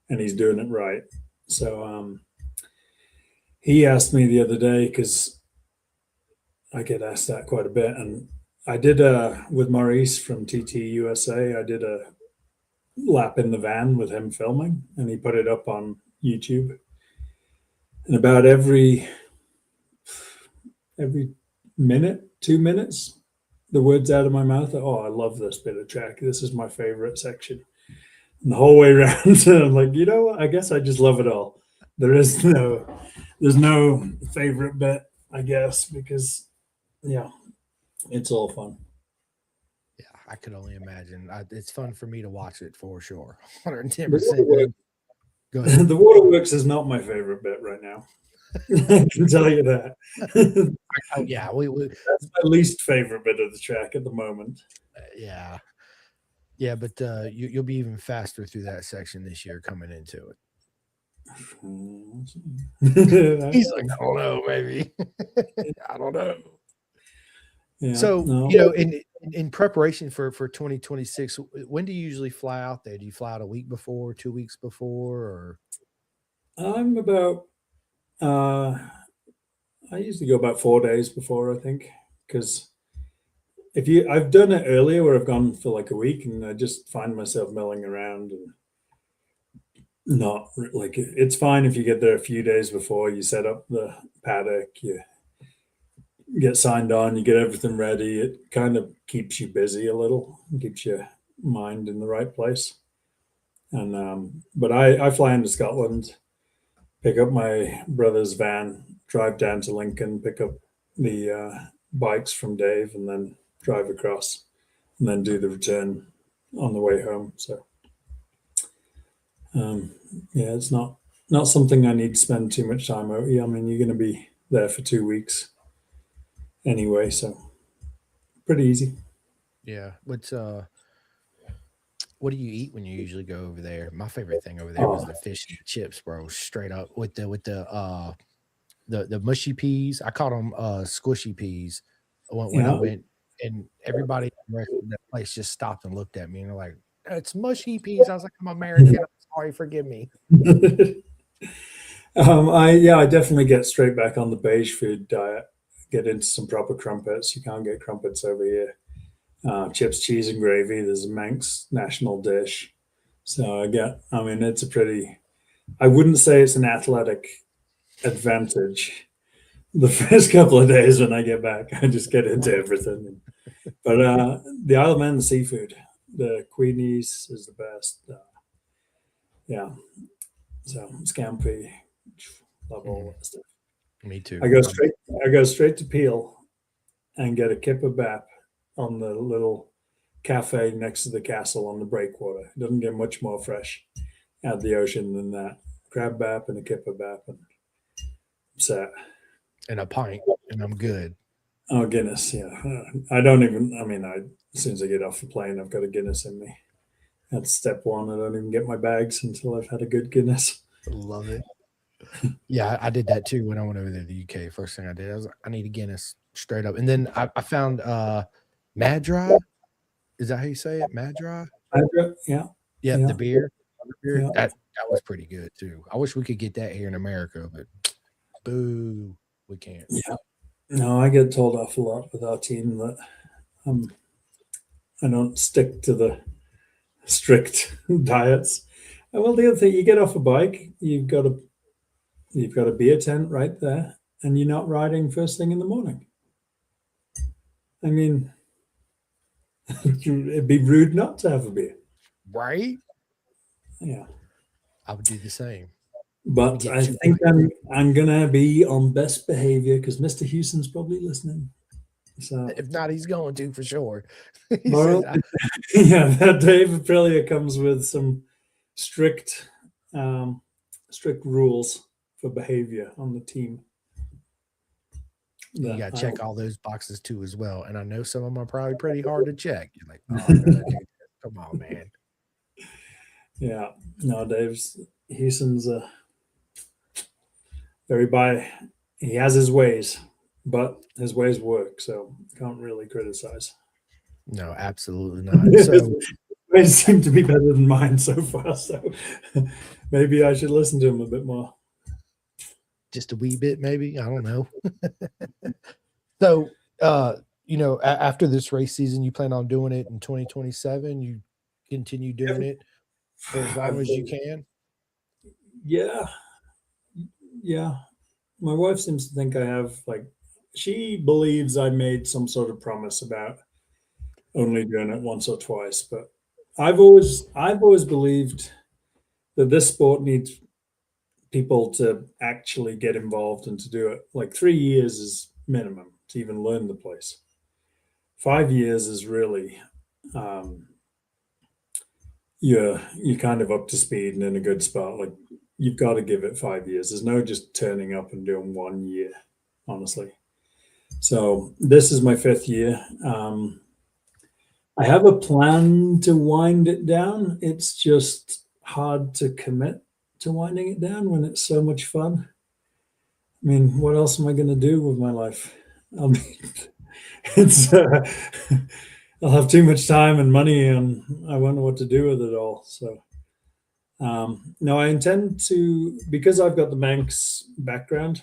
and he's doing it right. So he asked me the other day, because I get asked that quite a bit, and I did with Maurice from TT USA. I did a lap in the van with him filming, and he put it up on YouTube. And about every minute, 2 minutes, the words out of my mouth are, "Oh, I love this bit of track. This is my favorite section." And the whole way around, I'm like, you know what? I guess I just love it all. There's no favorite bit, I guess, because yeah, it's all fun. Yeah, I could only imagine. It's fun for me to watch it for sure. 110%. Go ahead. The waterworks is not my favorite bit right now. I can tell you that. Yeah, that's my least favorite bit of the track at the moment. Yeah, but you'll be even faster through that section this year coming into it. He's like, I don't know, maybe. I don't know. Yeah, So, no. in preparation for 2026, when do you usually fly out there? Do you fly out a week before, 2 weeks before, or? I'm about I usually go about 4 days before, I think, because I've done it earlier where I've gone for like a week and I just find myself milling around and not like it's fine if you get there a few days before, you set up the paddock, you get signed on, you get everything ready. It kind of keeps you busy a little, keeps your mind in the right place. And but I fly into Scotland, pick up my brother's van, drive down to Lincoln, pick up the bikes from Dave, and then drive across, and then do the return on the way home. So um, yeah, it's not something I need to spend too much time out. Yeah, I mean, you're going to be there for 2 weeks anyway, so pretty easy. Yeah. What do you eat when you usually go over there? My favorite thing over there was Oh, the fish and chips, bro. Straight up with the mushy peas. I called them squishy peas when I yeah. went, and everybody in the rest of that place just stopped and looked at me and they're like, "It's mushy peas." I was like, "I'm American. I'm sorry, forgive me." I definitely get straight back on the beige food diet. Get into some proper crumpets. You can't get crumpets over here. Chips, cheese, and gravy. There's a Manx national dish. So I mean, it's a pretty. I wouldn't say it's an athletic advantage. The first couple of days when I get back, I just get into everything. But the Isle of Man, the seafood, the Queenies is the best. Yeah, so scampi, love all Mhm. that stuff. Me too. I go straight. I go straight to Peel and get a kip of bap on the little cafe next to the castle on the breakwater. It doesn't get much more fresh out of the ocean than that. Crab bap and a kip of bap and set. And a pint, and I'm good. Oh, Guinness, yeah. I don't even. I mean, as soon as I get off the plane, I've got a Guinness in me. That's step one. I don't even get my bags until I've had a good Guinness. Love it. Yeah, I did that too when I went over there to the UK. First thing I did, I was like, I need a Guinness straight up. And then I found Madry. Is that how you say it? Madry? Yeah, Yep, yeah, the beer. The beer. yeah, That was pretty good too. I wish we could get that here in America, but boo, we can't. yeah. No, I get told off a lot with our team that um, I don't stick to the strict diets. Well, the other thing, you get off a bike, you've got a beer tent right there, and you're not riding first thing in the morning. I mean, it'd be rude not to have a beer. Right? Yeah, I would do the same. Let me but get I two think pints. I'm gonna be on best behavior because Mr. Houston's probably listening. So, If not, he's going to for sure. He says, well, yeah, that Dave Aprilia comes with some strict, um, strict rules for behavior on the team. you That got to I, check all those boxes too as well. And I know some of them are probably pretty hard to check. You're like, oh, I gotta do this. Come on, man. yeah, no, Houston's very by. He has his ways, but his ways work, so can't really criticize. No, absolutely not. So Ways seem to be better than mine so far, so maybe I should listen to him a bit more. just a wee bit, maybe. I don't know. So, after this race season, you plan on doing it in 2027. You continue doing it for as long I've, as you can. yeah, yeah. My wife seems to think I have like she believes I made some sort of promise about only doing it once or twice, but I've always believed that this sport needs people to actually get involved and to do it. Like 3 years is minimum to even learn the place. 5 years is really um, you're kind of up to speed and in a good spot. Like you've got to give it 5 years. There's no just turning up and doing 1 year, honestly. So this is my fifth year. I have a plan to wind it down. It's just hard to commit to winding it down when it's so much fun. I mean, what else am I going to do with my life? I'll be, it's I'll have too much time and money, and I wonder what to do with it all. So, no, I intend to, because I've got the Manx background.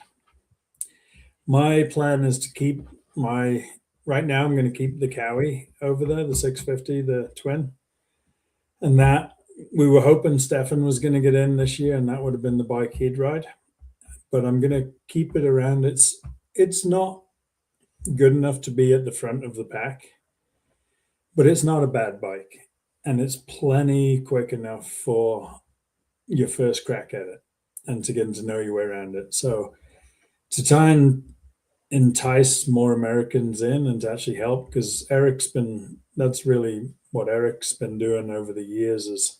My plan is to keep my right now. I'm going to keep the Cowie over there, the 650, the twin, and that we were hoping Stefan was going to get in this year, and that would have been the bike he'd ride. But I'm going to keep it around. It's not good enough to be at the front of the pack, but it's not a bad bike, and it's plenty quick enough for your first crack at it and to get to know your way around it. So to try and entice more Americans in and to actually help, because that's really what Eric's been doing over the years, is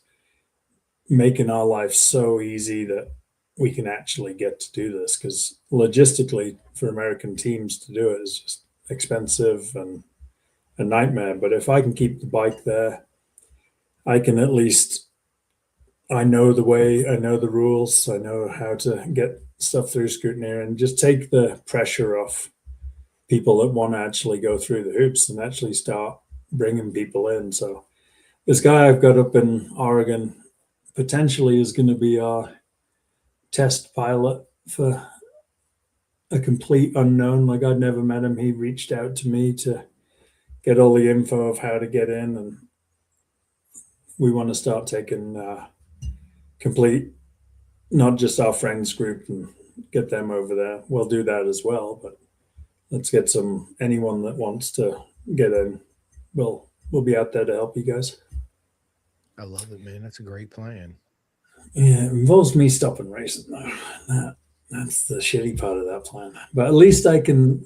making our life so easy that we can actually get to do this, because logistically for American teams to do it is just expensive and a nightmare. But if I can keep the bike there, I can at least, I know the way, I know the rules, I know how to get stuff through scrutiny and just take the pressure off people that want to actually go through the hoops and actually start bringing people in. So this guy I've got up in Oregon potentially is going to be our test pilot for a complete unknown. Like, I'd never met him. He reached out to me to get all the info of how to get in, and we want to start taking complete, not just our friends group, and get them over there. We'll do that as well, but let's get anyone that wants to get in. We'll be out there to help you guys. I love it, man. That's a great plan. Yeah, it involves me stopping racing though. That's the shitty part of that plan. But at least I can,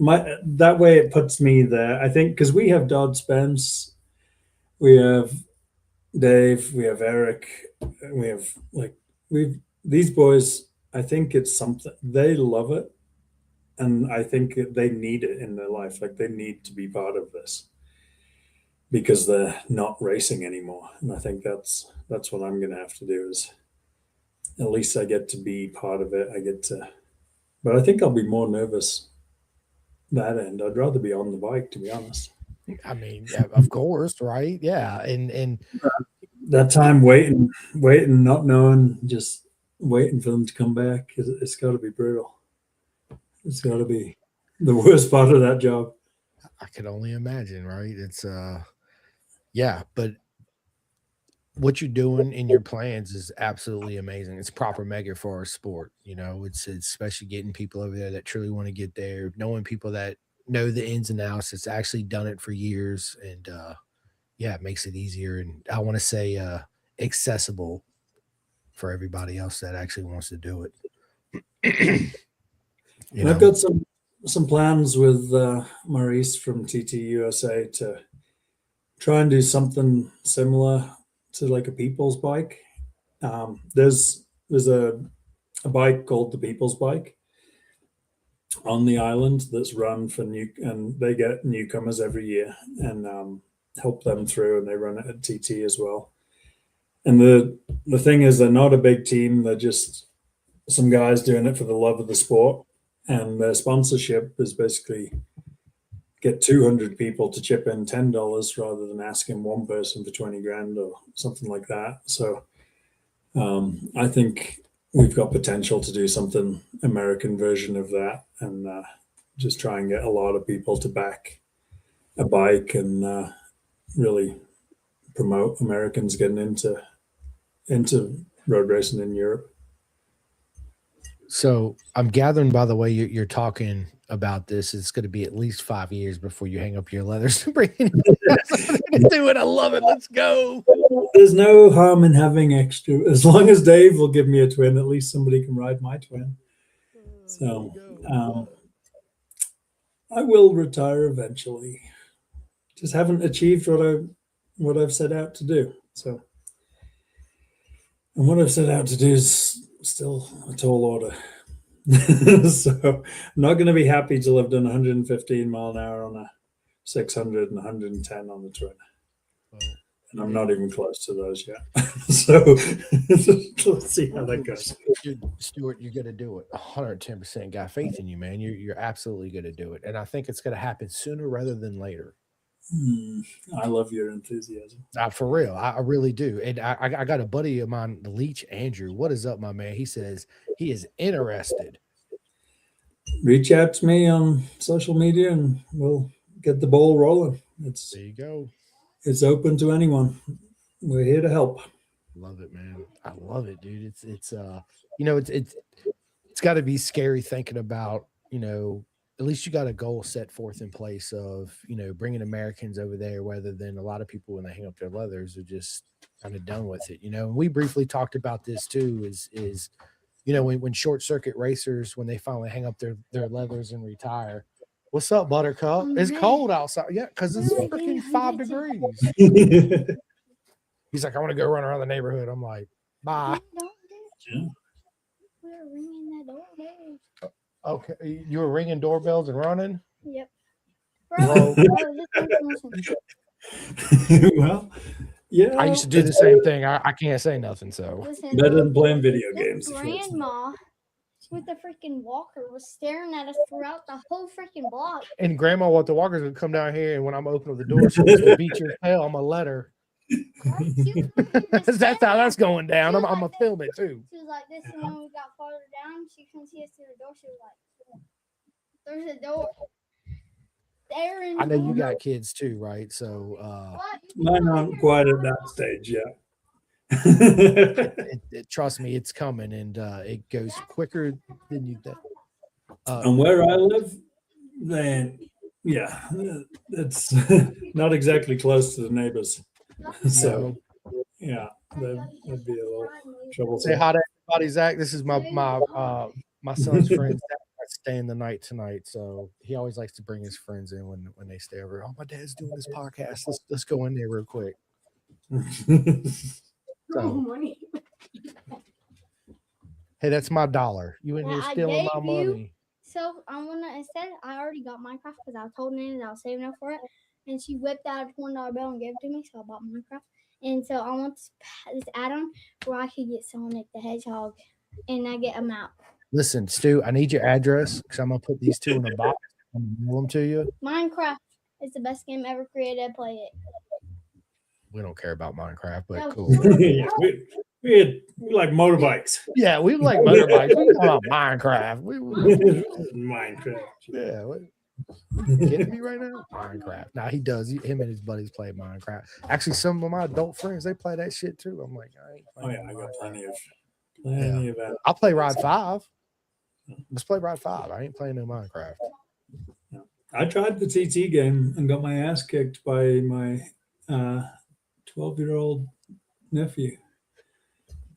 that way it puts me there. I think because we have Dodd Spence, we have Dave, we have Eric, we have these boys. I think it's something they love it, and I think they need it in their life. Like, they need to be part of this because they're not racing anymore. And I think that's what I'm going to have to do, is at least I get to be part of it. But I think I'll be more nervous that end. I'd rather be on the bike, to be honest. I mean, of course, right? Yeah. And that time waiting, not knowing, just waiting for them to come back, it's got to be brutal. It's got to be the worst part of that job. I can only imagine, right? It's yeah, but what you're doing in your plans is absolutely amazing. It's proper mega for our sport. You know, it's especially getting people over there that truly want to get there, knowing people that know the ins and outs, that's actually done it for years. And yeah, it makes it easier. And I want to say accessible for everybody else that actually wants to do it. I've got some plans with Maurice from TT USA to try and do something similar to like a people's bike. There's a bike called the People's Bike on the island that's run for and they get newcomers every year and help them through, and they run it at TT as well. And the thing is, they're not a big team. They're just some guys doing it for the love of the sport. And their sponsorship is basically get 200 people to chip in $10 rather than asking one person for 20 grand or something like that. So I think we've got potential to do something American version of that, and just try and get a lot of people to back a bike and really promote Americans getting into road racing in Europe. So I'm gathering by the way you're talking about this, it's going to be at least 5 years before you hang up your leathers to bring something to do it. I love it. Let's go. There's no harm in having extra. As long as Dave will give me a twin, at least somebody can ride my twin. So I will retire eventually. Just haven't achieved what I've set out to do. So, and what I've set out to do is still a tall order. So I'm not going to be happy till I've done 115 mile an hour on a 600 and 110 on the twin. and I'm not even close to those yet. So let's see how that goes. Dude, Stuart, you're gonna do it. 110% got faith in you, man. You're absolutely gonna do it, and I think it's gonna happen sooner rather than later. I love your enthusiasm. For real, I really do. And I got a buddy of mine, the Leech Andrew. What is up, my man? He says he is interested. Reach out to me on social media, and we'll get the ball rolling. There you go. It's open to anyone. We're here to help. Love it, man. I love it, dude. It's you know, it's got to be scary thinking about, you know, at least you got a goal set forth in place of, you know, bringing Americans over there, rather than a lot of people when they hang up their leathers are just kind of done with it, you know. And we briefly talked about this too, is you know, when short circuit racers, when they finally hang up their leathers and retire. What's up, Buttercup? It's cold outside. Yeah, because it's freaking 5 degrees. He's like, I want to go run around the neighborhood. I'm like, bye. Yeah. We're ringing the doorbell. Okay, you were ringing doorbells and running? Yep. Bro. Well, yeah. I used to do the same thing. I can't say nothing, so. Listen, Better than playing video games. this grandma with the freaking walker was staring at us throughout the whole freaking block. And grandma, what the walkers would come down here, and when I'm opening the door, she was to beat your tail. I'm gonna let her. That's how that's going down. I'm gonna film it too. She was like this, and when we got farther down, she couldn't see us through the door. She was like, "There's a door." I know you got kids too, right? So Mine aren't quite at that stage yet. trust me, it's coming, and it goes quicker than you think. And where I live, then yeah, it's not exactly close to the neighbors. So yeah, that'd be a little troublesome. Say hi to everybody, Zach. This is my son's friend. Zach's staying the night tonight, so he always likes to bring his friends in when they stay over. Oh, my dad's doing this podcast. Let's go in there real quick. So, hey, that's my $1. You in here stealing my money? So I wanna instead. I already got Minecraft because I told Nana that I was saving up for it, and she whipped out a $20 bill and gave it to me. So I bought Minecraft, and so I want this add-on where I could get Sonic the Hedgehog, and I get a map. Listen, Stu, I need your address because I'm gonna put these two in a box. I'm gonna mail them to you. Minecraft is the best game ever created. Play it. We don't care about Minecraft, but No. cool. Yeah, we like motorbikes. Yeah, we like motorbikes. We talk about Minecraft. Minecraft. Yeah. What? You kidding me right now? Minecraft. Nah, he does. Him and his buddies play Minecraft. Actually, some of my adult friends, they play that shit too. I'm like, I ain't playing. Oh yeah, I got plenty of that. I'll play Ride 5. Let's play Ride 5. I ain't playing no Minecraft. I tried the TT game and got my ass kicked by my 12-year-old nephew.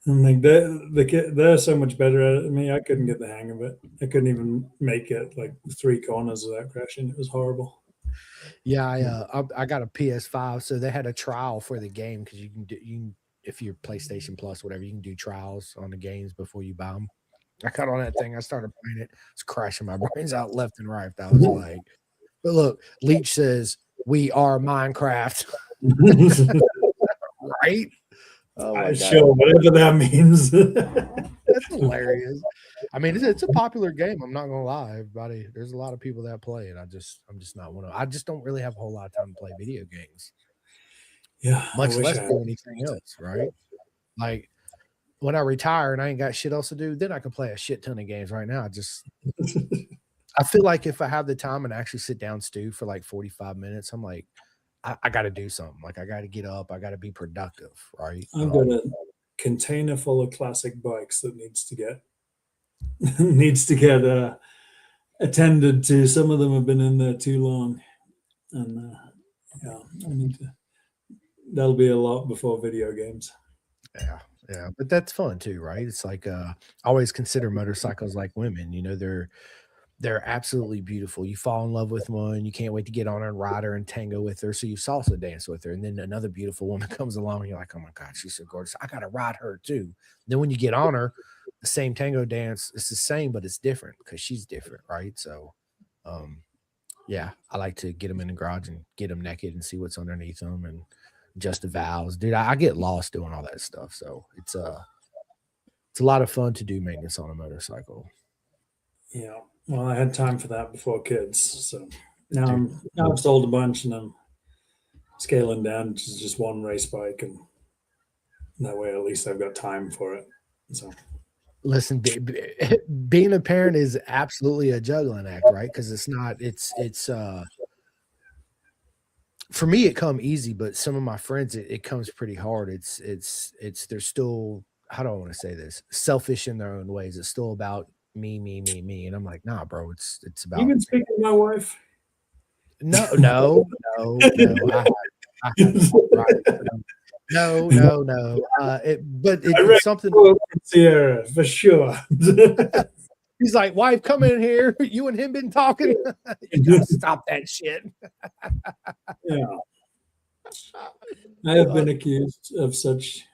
I'm like, they're so much better at it than me. I couldn't get the hang of it. I couldn't even make it like 3 corners without crashing. It was horrible. Yeah, I got a PS5, so they had a trial for the game because you can if you're PlayStation Plus, whatever, you can do trials on the games before you buy them. I got on that thing. I started playing it. It's crashing my brains out left and right. I was like, but look, Leech says we are Minecraft. Right? Oh, sure, whatever that means. That's hilarious. I mean, it's a popular game. I'm not gonna lie, everybody. There's a lot of people that play it. I'm just not one of. I just don't really have a whole lot of time to play video games. Yeah, much less do anything else, right? Like when I retire and I ain't got shit else to do, then I can play a shit ton of games. Right now, I feel like if I have the time and actually sit down, Stu, for like 45 minutes, I'm like, I got to do something. Like I got to get up. I got to be productive, right? I've got a container full of classic bikes that needs to get attended to. Some of them have been in there too long, and yeah, I need to. That'll be a lot before video games. Yeah, but that's fun too, right? It's like I always consider motorcycles like women. You know, they're absolutely beautiful. You fall in love with one, you can't wait to get on her and ride her and tango with her. So you salsa dance with her. And then another beautiful woman comes along and you're like, oh my God, she's so gorgeous. I gotta ride her too. Then when you get on her, the same tango dance, it's the same, but it's different because she's different, right? So yeah, I like to get them in the garage and get them naked and see what's underneath them and just the vows, dude. I get lost doing all that stuff. So it's a lot of fun to do maintenance on a motorcycle. Yeah. Well, I had time for that before kids, so Dude. now I've sold a bunch and I'm scaling down to just one race bike, and that way at least I've got time for it. So Listen, being a parent is absolutely a juggling act, right? Because it's for me it come easy, but some of my friends it comes pretty hard. It's they're still, how do I want to say this, selfish in their own ways. It's still about me, and I'm like, nah, bro, it's about even speaking to my wife. no. I right. No. But it's something. Sierra for sure. He's like, wife, come in here. You and him been talking. You gotta stop that shit. Yeah. I have been accused of such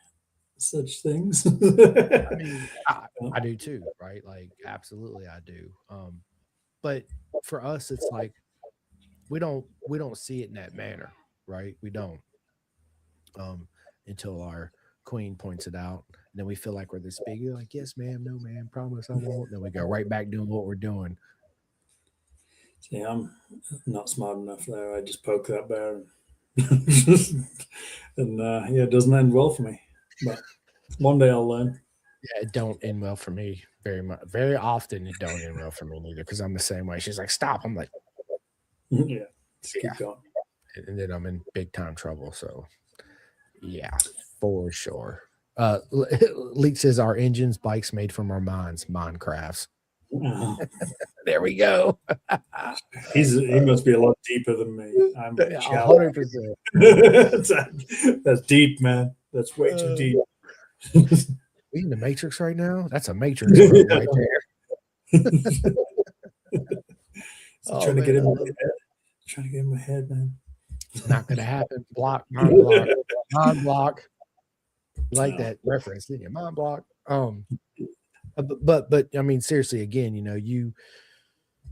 things. I mean, I do too, right? Like, absolutely, I do. But for us, it's like we don't see it in that manner, right? We don't. Until our queen points it out. And then we feel like we're this big. You're like, yes, ma'am, no, ma'am, promise I won't. Then we go right back doing what we're doing. See, I'm not smart enough there. I just poke that bear, and yeah, it doesn't end well for me. But one day I'll learn. Yeah, it don't end well for me very much. Very often it don't end well for me neither, because I'm the same way. She's like, stop. I'm like, Yeah, just keep going. And then I'm in big time trouble. So yeah, for sure. Leak says our engines, bikes made from our minds, Minecrafts. There we go. He must be a lot deeper than me. I'm 100%. That's deep, man. That's way too deep. We in the Matrix right now? That's a Matrix right there. Trying to get in my head. Trying to get in my head, man. Not gonna happen. Block, mind block, mind block. You like that reference, didn't you? Mind block. But I mean, seriously, again,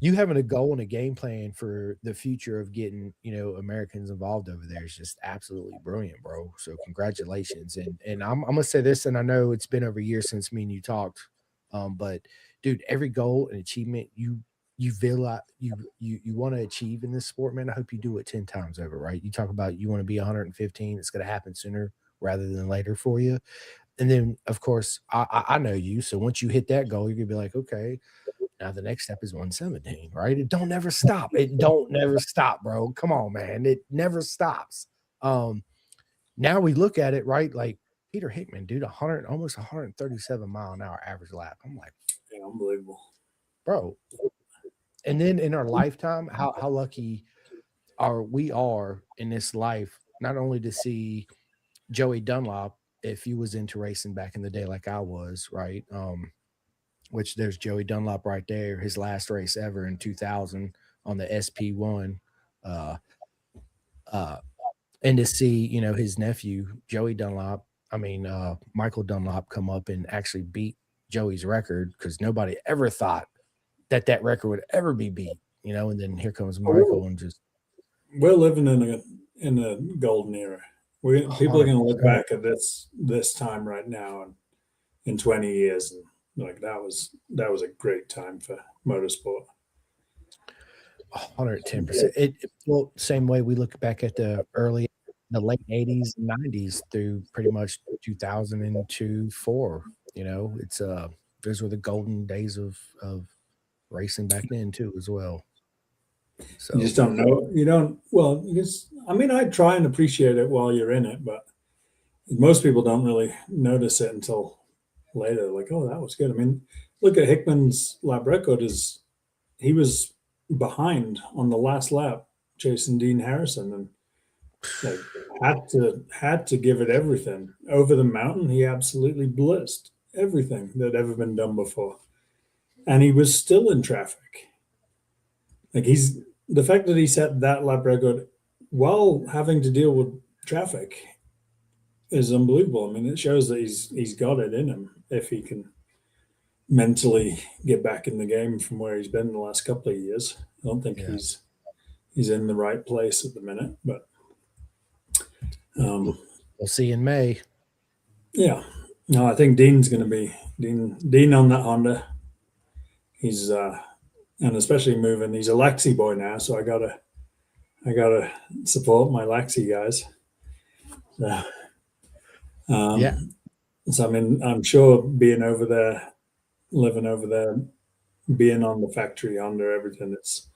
you having a goal and a game plan for the future of getting, Americans involved over there is just absolutely brilliant, bro. So congratulations. And I'm gonna say this, and I know it's been over a year since me and you talked. But dude, every goal and achievement you feel like you want to achieve in this sport, man, I hope you do it 10 times over, right? You talk about you want to be 115, it's gonna happen sooner rather than later for you. And then, of course, I know you. So once you hit that goal, you're gonna be like, okay, now the next step is 117, right? It don't never stop. It don't never stop, bro. Come on, man. It never stops. Now we look at it, right? Like Peter Hickman, dude, almost 137 mile an hour average lap. I'm like, yeah, unbelievable, bro. And then in our lifetime, how lucky we are in this life, not only to see Joey Dunlop, if he was into racing back in the day like I was, right? Which there's Joey Dunlop right there, his last race ever in 2000 on the SP1. And to see, his nephew, Joey Dunlop, Michael Dunlop come up and actually beat Joey's record, because nobody ever thought that record would ever be beat, and then here comes Michael and just. We're living in a golden era. People are going to look back at this time right now and in 20 years, and like that was a great time for motorsport. 110%. Well, same way we look back at the late 80s and 90s through pretty much 2002, 4. It's those were the golden days of racing back then too, as well. So you just don't know. You don't. Well, I try and appreciate it while you're in it, but most people don't really notice it until later. Like, oh, that was good. I mean, look at Hickman's lap record. He was behind on the last lap, chasing Dean Harrison, and like had to give it everything. Over the mountain, he absolutely blitzed everything that had ever been done before, and he was still in traffic. Like the fact that he set that lap record while having to deal with traffic is unbelievable. I mean, it shows that he's got it in him if he can mentally get back in the game from where he's been the last couple of years. I don't think he's in the right place at the minute, but We'll see in May. Yeah. No, I think Dean's going to be Dean on that Honda. He's and especially moving. He's a Laxi boy now, so I gotta support my Laxi guys. So, Yeah. So I mean, I'm sure being over there, living over there, being on the factory Honda, everything. It's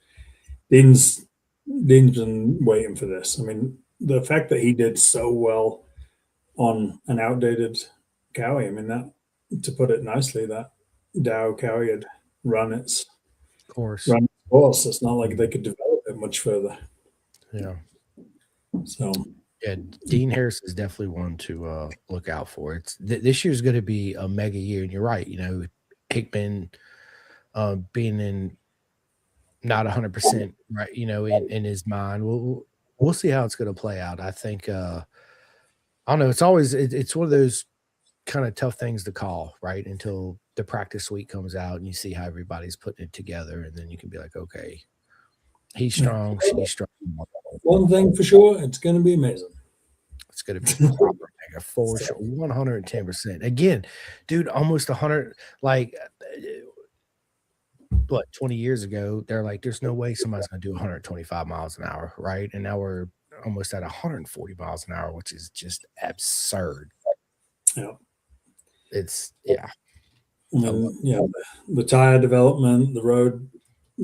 Dean's been waiting for this. I mean, the fact that he did so well on an outdated Cowie. I mean, that, to put it nicely, that Dow Cowie had run its Course. course. It's not like they could develop it much further. Yeah. So yeah, Dean Harris is definitely one to look out for. It's this year's going to be a mega year, and you're right. You know, Hickman being in not 100% right, you know, in his mind. We'll see how it's going to play out. I think I don't know. It's always it's one of those kind of tough things to call, right? Until the practice week comes out and you see how everybody's putting it together, and then you can be like, okay, he's strong, she's strong. One thing for sure, it's going to be amazing. It's going to be proper mega for sure, 110%. Again, dude, almost 100. Like, what, 20 years ago, they're like, there's no way somebody's going to do 125 miles an hour, right? And now we're almost at 140 miles an hour, which is just absurd. Yeah. It's, yeah. I mean, yeah, the tire development, the road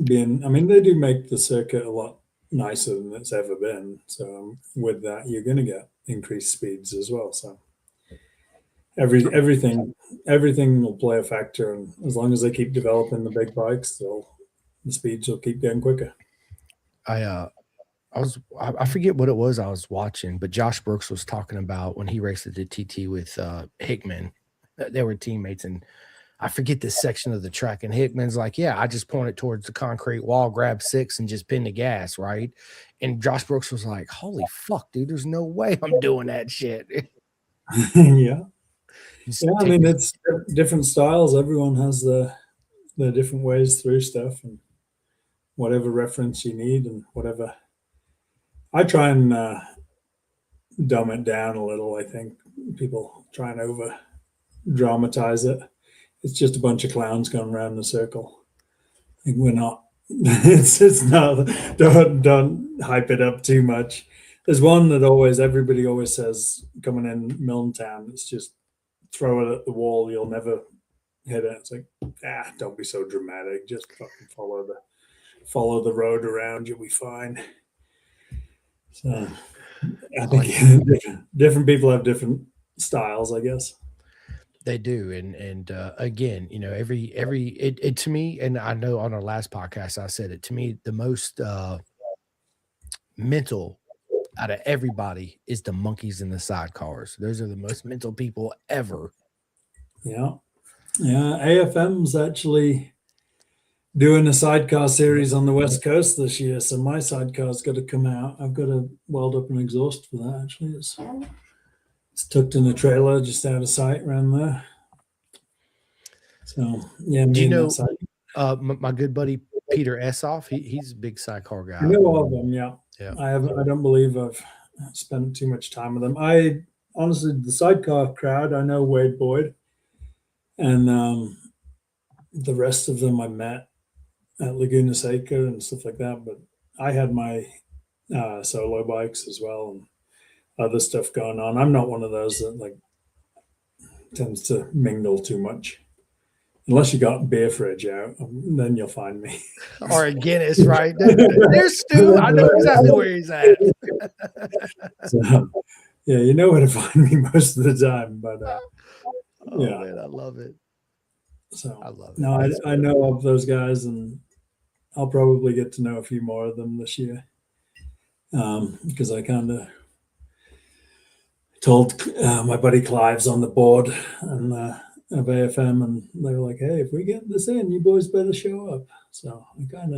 being, I mean, they do make the circuit a lot nicer than it's ever been. So with that, you're going to get increased speeds as well. So everything will play a factor, and as long as they keep developing the big bikes, the speeds will keep getting quicker. I forget what it was I was watching, but Josh Brooks was talking about when he raced at the TT with Hickman. They were teammates, and I forget this section of the track. And Hickman's like, yeah, I just pointed towards the concrete wall, grabbed 6, and just pinned the gas, right? And Josh Brooks was like, holy fuck, dude, there's no way I'm doing that shit. Yeah. Yeah, I mean, it's different styles. Everyone has the different ways through stuff, and whatever reference you need, and whatever. I try and dumb it down a little. I think people try and over dramatize it. It's just a bunch of clowns going around in a circle. Like, we're not. It's not. Don't hype it up too much. There's one that everybody always says coming in Miltontown. It's just throw it at the wall. You'll never hit it. It's like, don't be so dramatic. Just fucking follow the road around. You'll be fine. So I think different people have different styles, I guess. They do, and again, you know, it to me, and I know on our last podcast I said it, to me the most mental out of everybody is the monkeys in the sidecars. Those are the most mental people ever. Yeah. AFM's actually doing a sidecar series on the West Coast this year, so my sidecar's got to come out. I've got to weld up an exhaust for that. Actually, it's tucked in a trailer just out of sight around there. So yeah, do you know my good buddy Peter Essoff? He's a big sidecar guy. I know of them. Yeah. I don't believe I've spent too much time with them. I honestly, the sidecar crowd, I know Wade Boyd, and the rest of them I met at Laguna Seca and stuff like that. But I had my solo bikes as well and other stuff going on. I'm not one of those that like tends to mingle too much. Unless you got beer fridge out, then you'll find me. Or a Guinness, right? There's Stu. I know exactly where he's at. So, yeah, you know where to find me most of the time. But yeah, man, I love it. So I love it. No, I know of those guys, and I'll probably get to know a few more of them this year, because I kind of told my buddy Clive's on the board and of AFM, and they were like, "Hey, if we get this in, you boys better show up." So I kind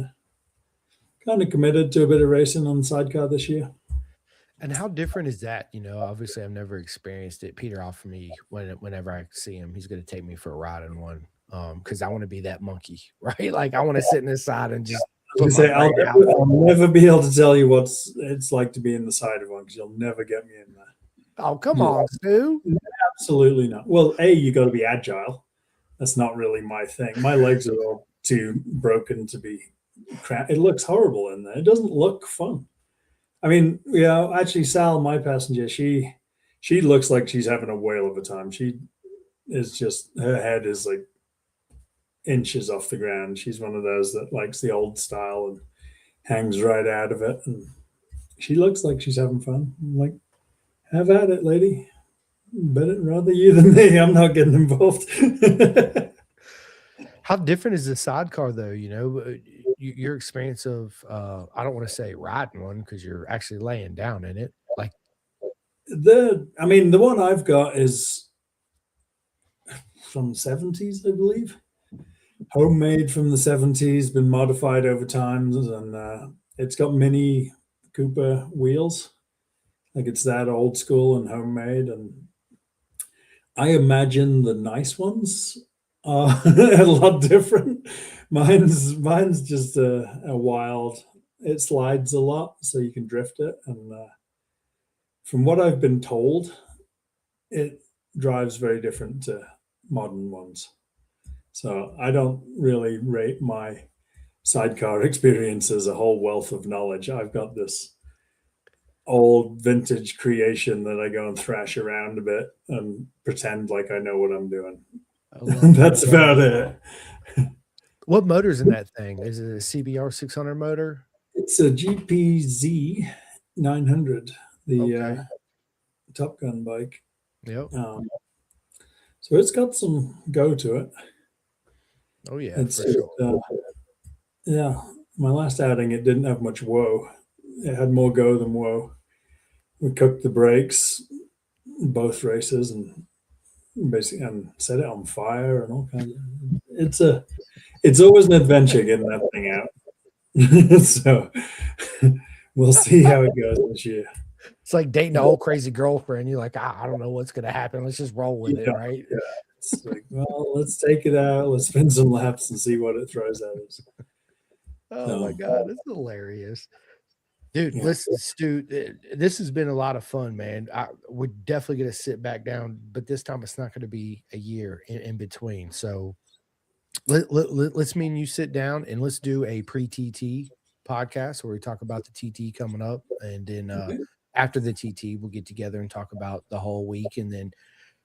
of committed to a bit of racing on the sidecar this year. And how different is that? You know, obviously I've never experienced it. Peter offered me whenever I see him, he's going to take me for a ride in one, because I want to be that monkey, right? Like I want to sit in the side and just. I'll never be able to tell you what it's like to be in the side of one, because you'll never get me in there. Oh, come Yeah. on, Stu. Absolutely not. Well, you got to be agile. That's not really my thing. My legs are all too broken to be It looks horrible in there. It doesn't look fun. I mean, actually, Sal, my passenger, she looks like she's having a whale of a time. She is just, her head is like inches off the ground. She's one of those that likes the old style and hangs right out of it. And she looks like she's having fun. I'm like, have at it, lady. Better rather you than me. I'm not getting involved. How different is the sidecar, though? Your experience of I don't want to say riding one because you're actually laying down in it. Like the one I've got is from the 70s, I believe. Homemade from the 70s, been modified over time, and it's got Mini Cooper wheels. Like it's that old school and homemade. And I imagine the nice ones are a lot different. Mine's just a wild. It slides a lot, so you can drift it. And from what I've been told, it drives very different to modern ones. So I don't really rate my sidecar experience as a whole wealth of knowledge. I've got this old vintage creation that I go and thrash around a bit and pretend like I know what I'm doing. That's about it. What motor's in that thing? Is it a CBR 600 motor? It's a GPZ 900, the Okay. Top Gun bike. Yep. So it's got some go to it. Oh yeah, It's for sure. Yeah, my last outing, it didn't have much woe. It had more go than woe. We cooked the brakes both races and basically and set it on fire and all kinds of. It's always an adventure getting that thing out. So we'll see how it goes this year. It's like dating an old crazy girlfriend. You're like, I don't know what's gonna happen. Let's just roll with it, right? Yeah. It's like, well, let's take it out. Let's spin some laps and see what it throws at us. Oh my God, that's hilarious. Dude, Yeah. listen, Stu, this has been a lot of fun, man. We're definitely going to sit back down, but this time it's not going to be a year in between. So let's me and you sit down and let's do a pre-TT podcast where we talk about the TT coming up. And then after the TT, we'll get together and talk about the whole week. And then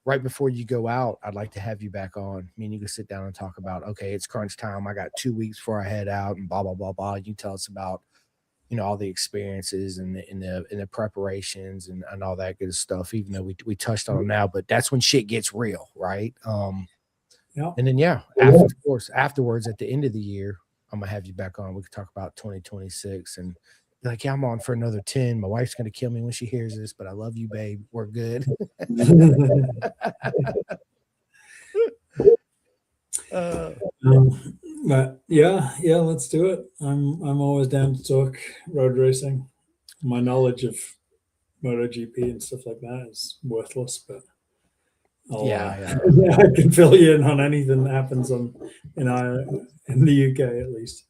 right before you go out, I'd like to have you back on. Me and you can sit down and talk about, okay, it's crunch time. I got 2 weeks before I head out and blah, blah, blah, blah. You tell us about all the experiences and the preparations and all that good stuff, even though we touched on them now, but that's when shit gets real, right? Yeah. And then afterwards at the end of the year, I'm gonna have you back on. We can talk about 2026 and be like, yeah, I'm on for another 10. My wife's gonna kill me when she hears this, but I love you, babe. We're good. But yeah, let's do it. I'm always down to talk road racing. My knowledge of MotoGP and stuff like that is worthless, but Yeah. I can fill you in on anything that happens in the UK at least.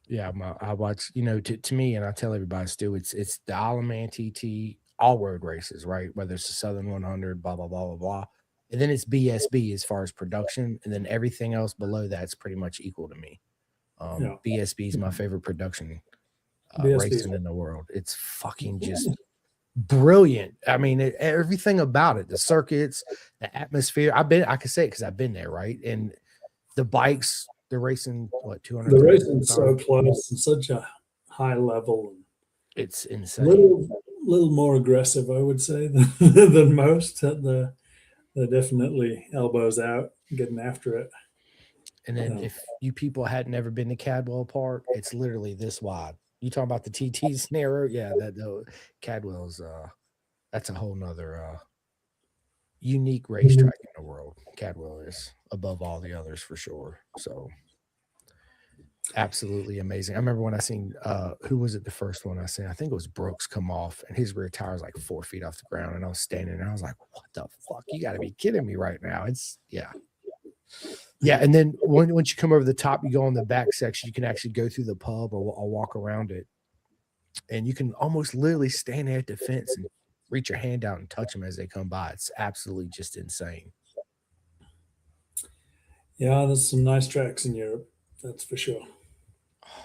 Yeah, I watch, to me, and I tell everybody, Stu, it's the Isle of Man TT, all road races, right? Whether it's the Southern 100, blah, blah, blah, blah, blah. And then it's BSB as far as production. And then everything else below that's pretty much equal to me. BSB is my favorite production racing in the world. It's fucking just brilliant. I mean, everything about it, the circuits, the atmosphere. I can say it because I've been there, right? And the bikes, they're racing, 200? The racing's so close and such a high level. It's insane. Little more aggressive, I would say, than most. They're definitely elbows out, getting after it. And then if you people hadn't ever been to Cadwell Park, it's literally this wide. You talking about the TT's narrow? Yeah, Cadwell's that's a whole nother unique racetrack in the world. Cadwell is above all the others for sure. So absolutely amazing. I remember when I seen who was it, the first one I seen? I think it was Brooks come off and his rear tire was like 4 feet off the ground. And I was standing there and I was like, what the fuck? You gotta be kidding me right now. Yeah. And then once you come over the top, you go on the back section, you can actually go through the pub or walk around it. And you can almost literally stand there at the fence and reach your hand out and touch them as they come by. It's absolutely just insane. Yeah, there's some nice tracks in Europe, that's for sure.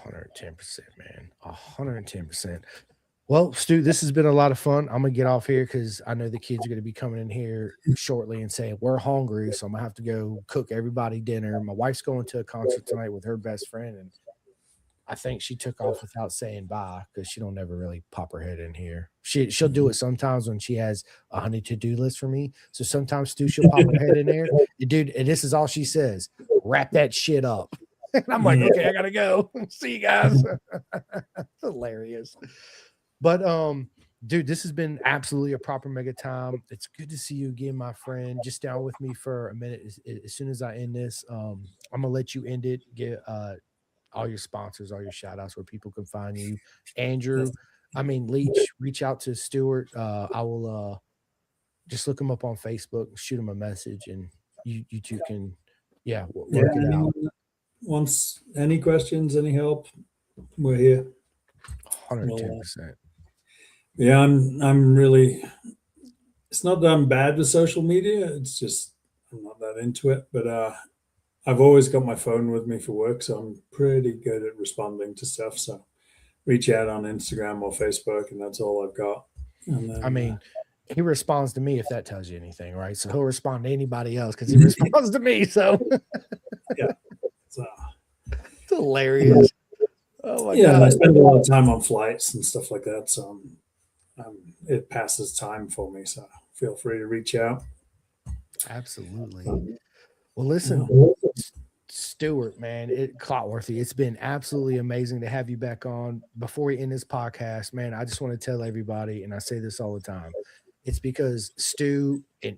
110%, man. 110%. Well, Stu, this has been a lot of fun. I'm gonna get off here because I know the kids are gonna be coming in here shortly and saying we're hungry, so I'm gonna have to go cook everybody dinner. My wife's going to a concert tonight with her best friend, and I think she took off without saying bye because she don't ever really pop her head in here. She'll do it sometimes when she has a honey to-do list for me. So sometimes Stu, she'll pop her head in there. And dude, and this is all she says: wrap that shit up. And I'm like, okay, I gotta go. See you guys. Hilarious. But dude, this has been absolutely a proper mega time. It's good to see you again, my friend. Just down with me for a minute. As soon as I end this, I'm gonna let you end it. Get all your sponsors, all your shout outs, where people can find you. Andrew, Leach, reach out to Stuart. I will just look him up on Facebook, shoot him a message, and you two can work it out. Once any questions, any help, we're here. 110%. Yeah, I'm really, it's not that I'm bad with social media, it's just I'm not that into it, but I've always got my phone with me for work, so I'm pretty good at responding to stuff. So reach out on Instagram or Facebook, and that's all I've got. And then, he responds to me if that tells you anything, right? So he'll respond to anybody else because he responds to me. So yeah, it's hilarious. Oh my God! I spend a lot of time on flights and stuff like that, so it passes time for me. So feel free to reach out. Absolutely. Well, listen, Stuart, man, Clotworthy, it's been absolutely amazing to have you back on. Before we end this podcast, man, I just want to tell everybody, and I say this all the time, it's because Stu and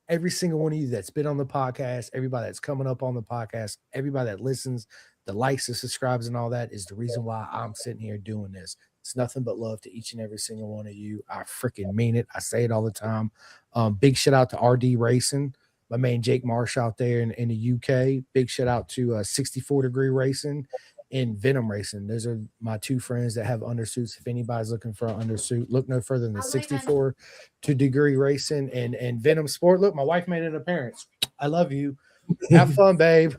every single one of you that's been on the podcast, everybody that's coming up on the podcast, everybody that listens, the likes, the subscribes, and all that is the reason why I'm sitting here doing this. It's nothing but love to each and every single one of you. I freaking mean it. I say it all the time. Big shout out to RD Racing, my man Jake Marsh out there in the UK. Big shout out to 64 Degree Racing and Venom Racing. Those are my two friends that have undersuits. If anybody's looking for an undersuit, look no further than 64 Degree Racing and Venom Sport. Look, my wife made an appearance. I love you. Have fun, babe.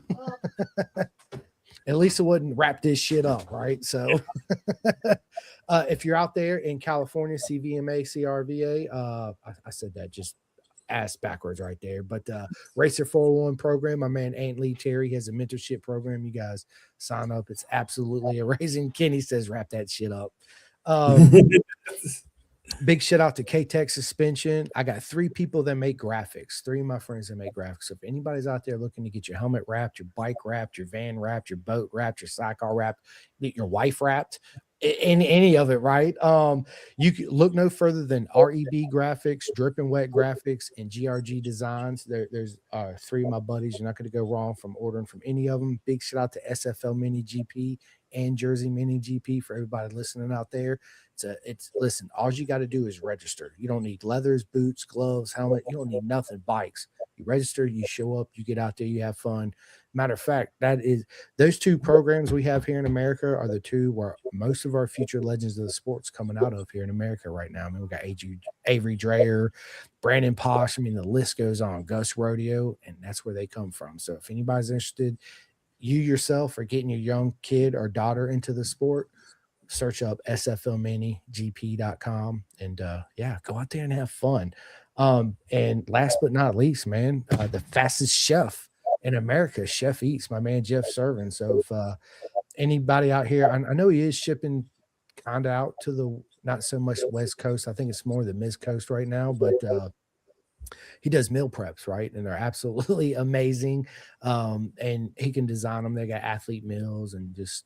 At least it wouldn't wrap this shit up, right? So if you're out there in California, CVMA, CRVA, I said that just ass backwards right there. But Racer 401 program, my man Aunt Lee Terry has a mentorship program. You guys sign up. It's absolutely amazing. Kenny says, wrap that shit up. Big shout out to K-Tech Suspension. I got 3 people that make graphics, 3 of my friends that make graphics. So if anybody's out there looking to get your helmet wrapped, your bike wrapped, your van wrapped, your boat wrapped, your sidecar wrapped, your wife wrapped, in any of it, right? You can look no further than REB Graphics, Drip and Wet Graphics, and GRG Designs. There's 3 of my buddies. You're not going to go wrong from ordering from any of them. Big shout out to SFL Mini GP and Jersey Mini GP for everybody listening out there. Listen, all you got to do is register. You don't need leathers, boots, gloves, helmet. You don't need nothing. Bikes. You register, you show up, you get out there, you have fun. Matter of fact, those 2 programs we have here in America are the 2 where most of our future legends of the sport's coming out of here in America right now. We got Avery Dreyer, Brandon Posh. The list goes on. Gus Rodeo, and that's where they come from. So if anybody's interested, you yourself are getting your young kid or daughter into the sport, search up sflminigp.com and go out there and have fun. And last but not least, man, the fastest chef in America, Chef Eats, my man Jeff Servin. So if anybody out here, I know he is shipping kind of out to the not so much West Coast. I think it's more the Mid Coast right now, but he does meal preps, right? And they're absolutely amazing. And he can design them. They got athlete meals and just,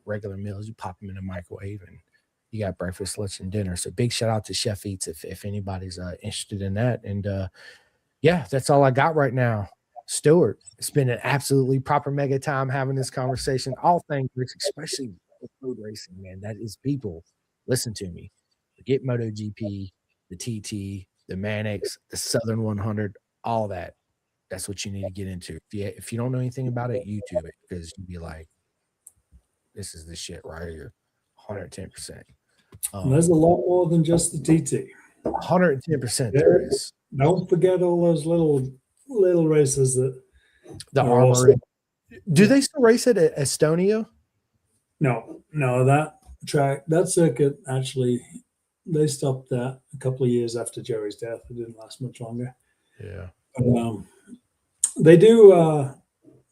regular meals. You pop them in the microwave and you got breakfast, lunch, and dinner. So big shout out to Chef Eats if anybody's interested in that. And that's all I got right now. Stuart, it's been an absolutely proper mega time having this conversation. All things, especially with road racing, man. That is people. Listen to me. Forget MotoGP, the TT, the Manx, the Southern 100, all that. That's what you need to get into. If you don't know anything about it, YouTube it because you'd be like, this is the shit right here. 110%. There's a lot more than just the TT. 110% there is. Don't forget all those little races that The are armor. awesome. Do they still race it at Estonia? No, that circuit actually, they stopped that a couple of years after Jerry's death. It didn't last much longer. Yeah. But, they do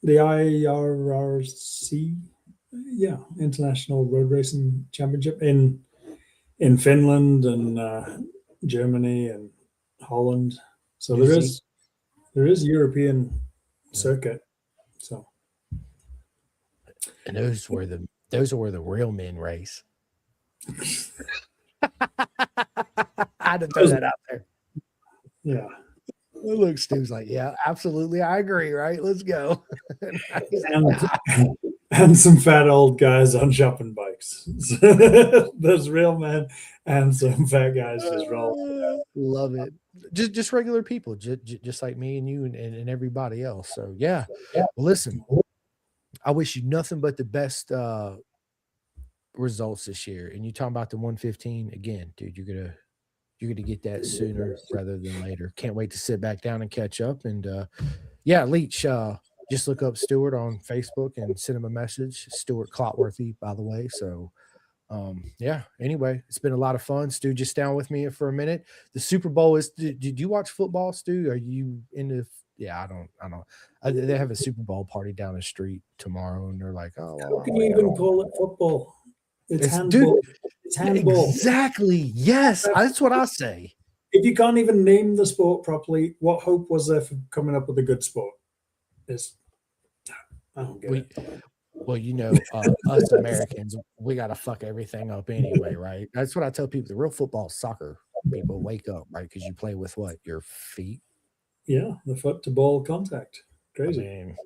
the IRRC, International Road Racing Championship in Finland and Germany and Holland. So there is European circuit. So, and those are where the real men race. I had to throw that out there. Yeah. Look, Stu's like, yeah, absolutely, I agree. Right, let's go. And some fat old guys on shopping bikes. There's real men and some fat guys just rolling. Love it. Just regular people, just like me and you and everybody else. So yeah. Well, listen, I wish you nothing but the best results this year. And you talking about the 115 again, dude. You're gonna get that sooner rather than later. Can't wait to sit back down and catch up. And yeah, Leach, just look up Stuart on Facebook and send him a message. Stuart Clotworthy, by the way. So yeah, anyway, it's been a lot of fun. Stu, just down with me for a minute. The Super Bowl is, did you watch football, Stu? Are you into, yeah, I don't. They have a Super Bowl party down the street tomorrow, and they're like, oh, How can you even call it football? It's handball. Dude, it's handball. Exactly. Yes, that's what I say. If you can't even name the sport properly, what hope was there for coming up with a good sport? I don't get it. Well, you know, us Americans, we got to fuck everything up anyway, right? That's what I tell people. The real football, soccer people, wake up, right? Because you play with what? Your feet? Yeah, the foot to ball contact. Crazy. I mean,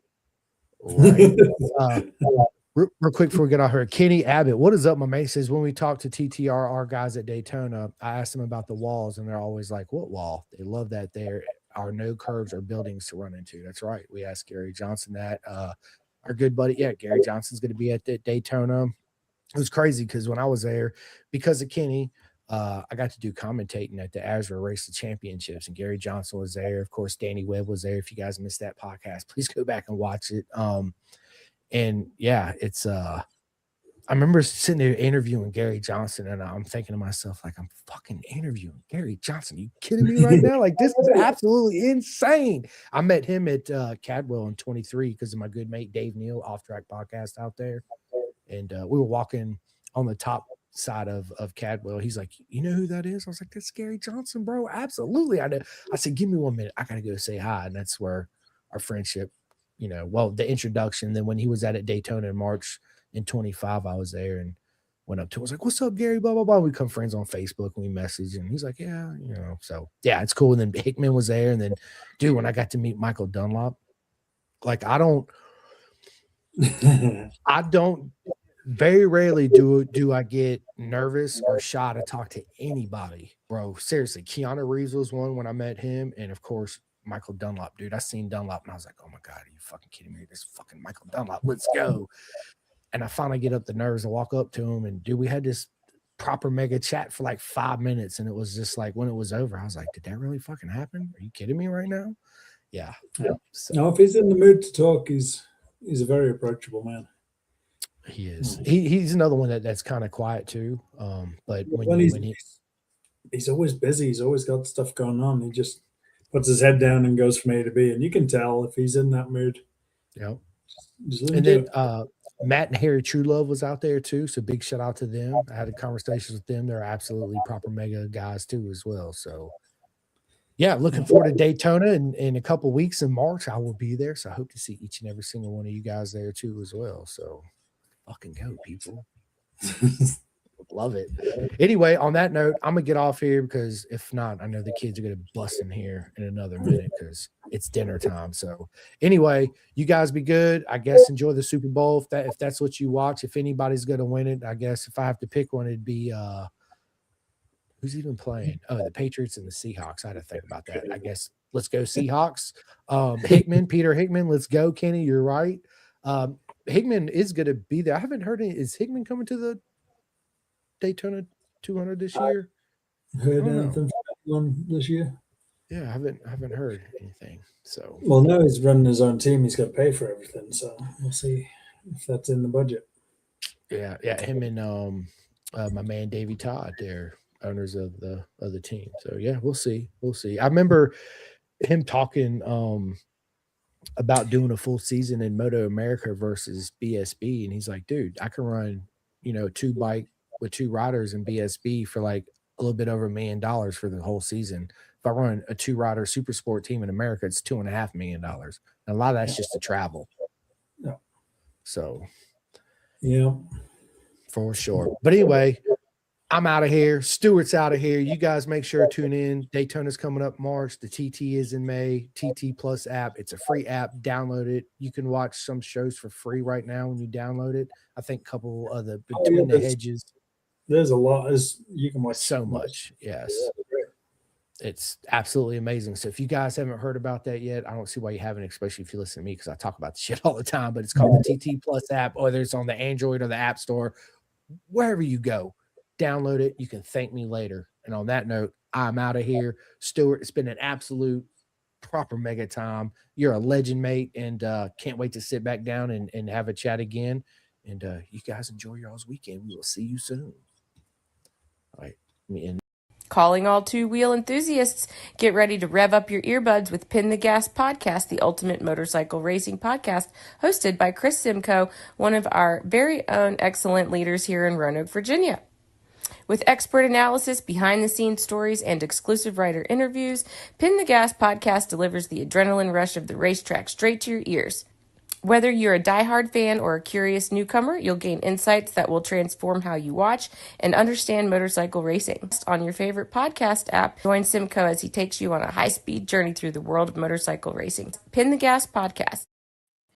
right. Real quick before we get out here, Kenny Abbott, what is up, my mate? Says, when we talk to TTRR guys at Daytona, I asked them about the walls, and they're always like, what wall? They love that there are no curves or buildings to run into. That's right. We asked Gary Johnson that. Our good buddy, Gary Johnson's going to be at the Daytona. It was crazy because when I was there, because of Kenny, I got to do commentating at the Azure Race of Championships, and Gary Johnson was there. Of course, Danny Webb was there. If you guys missed that podcast, please go back and watch it. And yeah, it's I remember sitting there interviewing Gary Johnson, and I'm thinking to myself, like, I'm fucking interviewing Gary Johnson. Are you kidding me right now? Like, this is absolutely insane. I met him at Cadwell in 23 because of my good mate Dave Neal, Off Track Podcast out there. And we were walking on the top side of Cadwell. He's like, you know who that is? I was like, that's Gary Johnson, bro. Absolutely. I know. I said, give me 1 minute. I got to go say hi. And that's where our friendship, you know, well, the introduction. Then when he was at Daytona in March in 25, I was there and went up to him. I was like, what's up, Gary? Blah, blah, blah. We become friends on Facebook and we message. And he's like, yeah, you know, so yeah, it's cool. And then Hickman was there. And then, dude, when I got to meet Michael Dunlop, like, I don't very rarely do I get nervous or shy to talk to anybody, bro. Seriously, Keanu Reeves was one when I met him. And of course, Michael Dunlop, dude. I seen Dunlop and I was like, oh my God, are you fucking kidding me? This fucking Michael Dunlop. Let's go. And I finally get up the nerves and walk up to him. And dude, we had this proper mega chat for like 5 minutes. And it was just like, when it was over, I was like, did that really fucking happen? Are you kidding me right now? Yeah. So, no, if he's in the mood to talk, he's a very approachable man. He is. He's another one that's kind of quiet too. But he's always busy. He's always got stuff going on. He just puts his head down and goes from A to B. And you can tell if he's in that mood. Yeah. And then Matt and Harry Truelove was out there too. So big shout out to them. I had a conversation with them. They're absolutely proper mega guys too as well. So yeah, looking forward to Daytona in a couple weeks in March. I will be there. So I hope to see each and every single one of you guys there too as well. So fucking go, people. Love it. Anyway, on that note, I'm gonna get off here because if not, I know the kids are gonna bust in here in another minute because it's dinner time. So anyway, you guys be good. I guess enjoy the Super Bowl if that's what you watch. If anybody's gonna win it, I guess if I have to pick one, it'd be who's even playing? Oh, the Patriots and the Seahawks. I had to think about that. I guess let's go Seahawks. Peter Hickman, let's go. Kenny, you're right. Hickman is gonna be there. I haven't heard it. Is Hickman coming to the Daytona 200 this year? Heard anything? one this year? Yeah, I haven't heard anything. So Well, now he's running his own team. He's got to pay for everything, so we'll see if that's in the budget. yeah, him and my man Davey Todd, they're owners of the team. So yeah, we'll see. I remember him talking about doing a full season in Moto America versus BSB, and he's like, dude, I can run, two bike with two riders in BSB for like a little bit over $1 million for the whole season. If I run a 2-rider super sport team in America, it's $2.5 million. And a lot of that's just to travel. Yeah. So Yeah. for sure. But anyway, I'm out of here. Stuart's out of here. You guys make sure to tune in. Daytona's coming up March. The TT is in May. TT Plus app. It's a free app. Download it. You can watch some shows for free right now when you download it. I think a couple of the Between the Hedges. There's a lot. You can watch so much. Yes. It's absolutely amazing. So if you guys haven't heard about that yet, I don't see why you haven't, especially if you listen to me, because I talk about the shit all the time. But it's called the TT Plus app, whether it's on the Android or the App Store, wherever you go. Download it. You can thank me later. And on that note, I'm out of here. Stuart, it's been an absolute proper mega time. You're a legend, mate, and can't wait to sit back down and have a chat again. And you guys enjoy y'all's weekend. We will see you soon. All right. Calling all two-wheel enthusiasts, get ready to rev up your earbuds with Pin the Gas Podcast, the ultimate motorcycle racing podcast, hosted by Chris Simcoe, one of our very own excellent leaders here in Roanoke, Virginia. With expert analysis, behind-the-scenes stories, and exclusive writer interviews, Pin the Gas Podcast delivers the adrenaline rush of the racetrack straight to your ears. Whether you're a diehard fan or a curious newcomer, you'll gain insights that will transform how you watch and understand motorcycle racing. On your favorite podcast app, join Simcoe as he takes you on a high-speed journey through the world of motorcycle racing. Pin the Gas Podcast.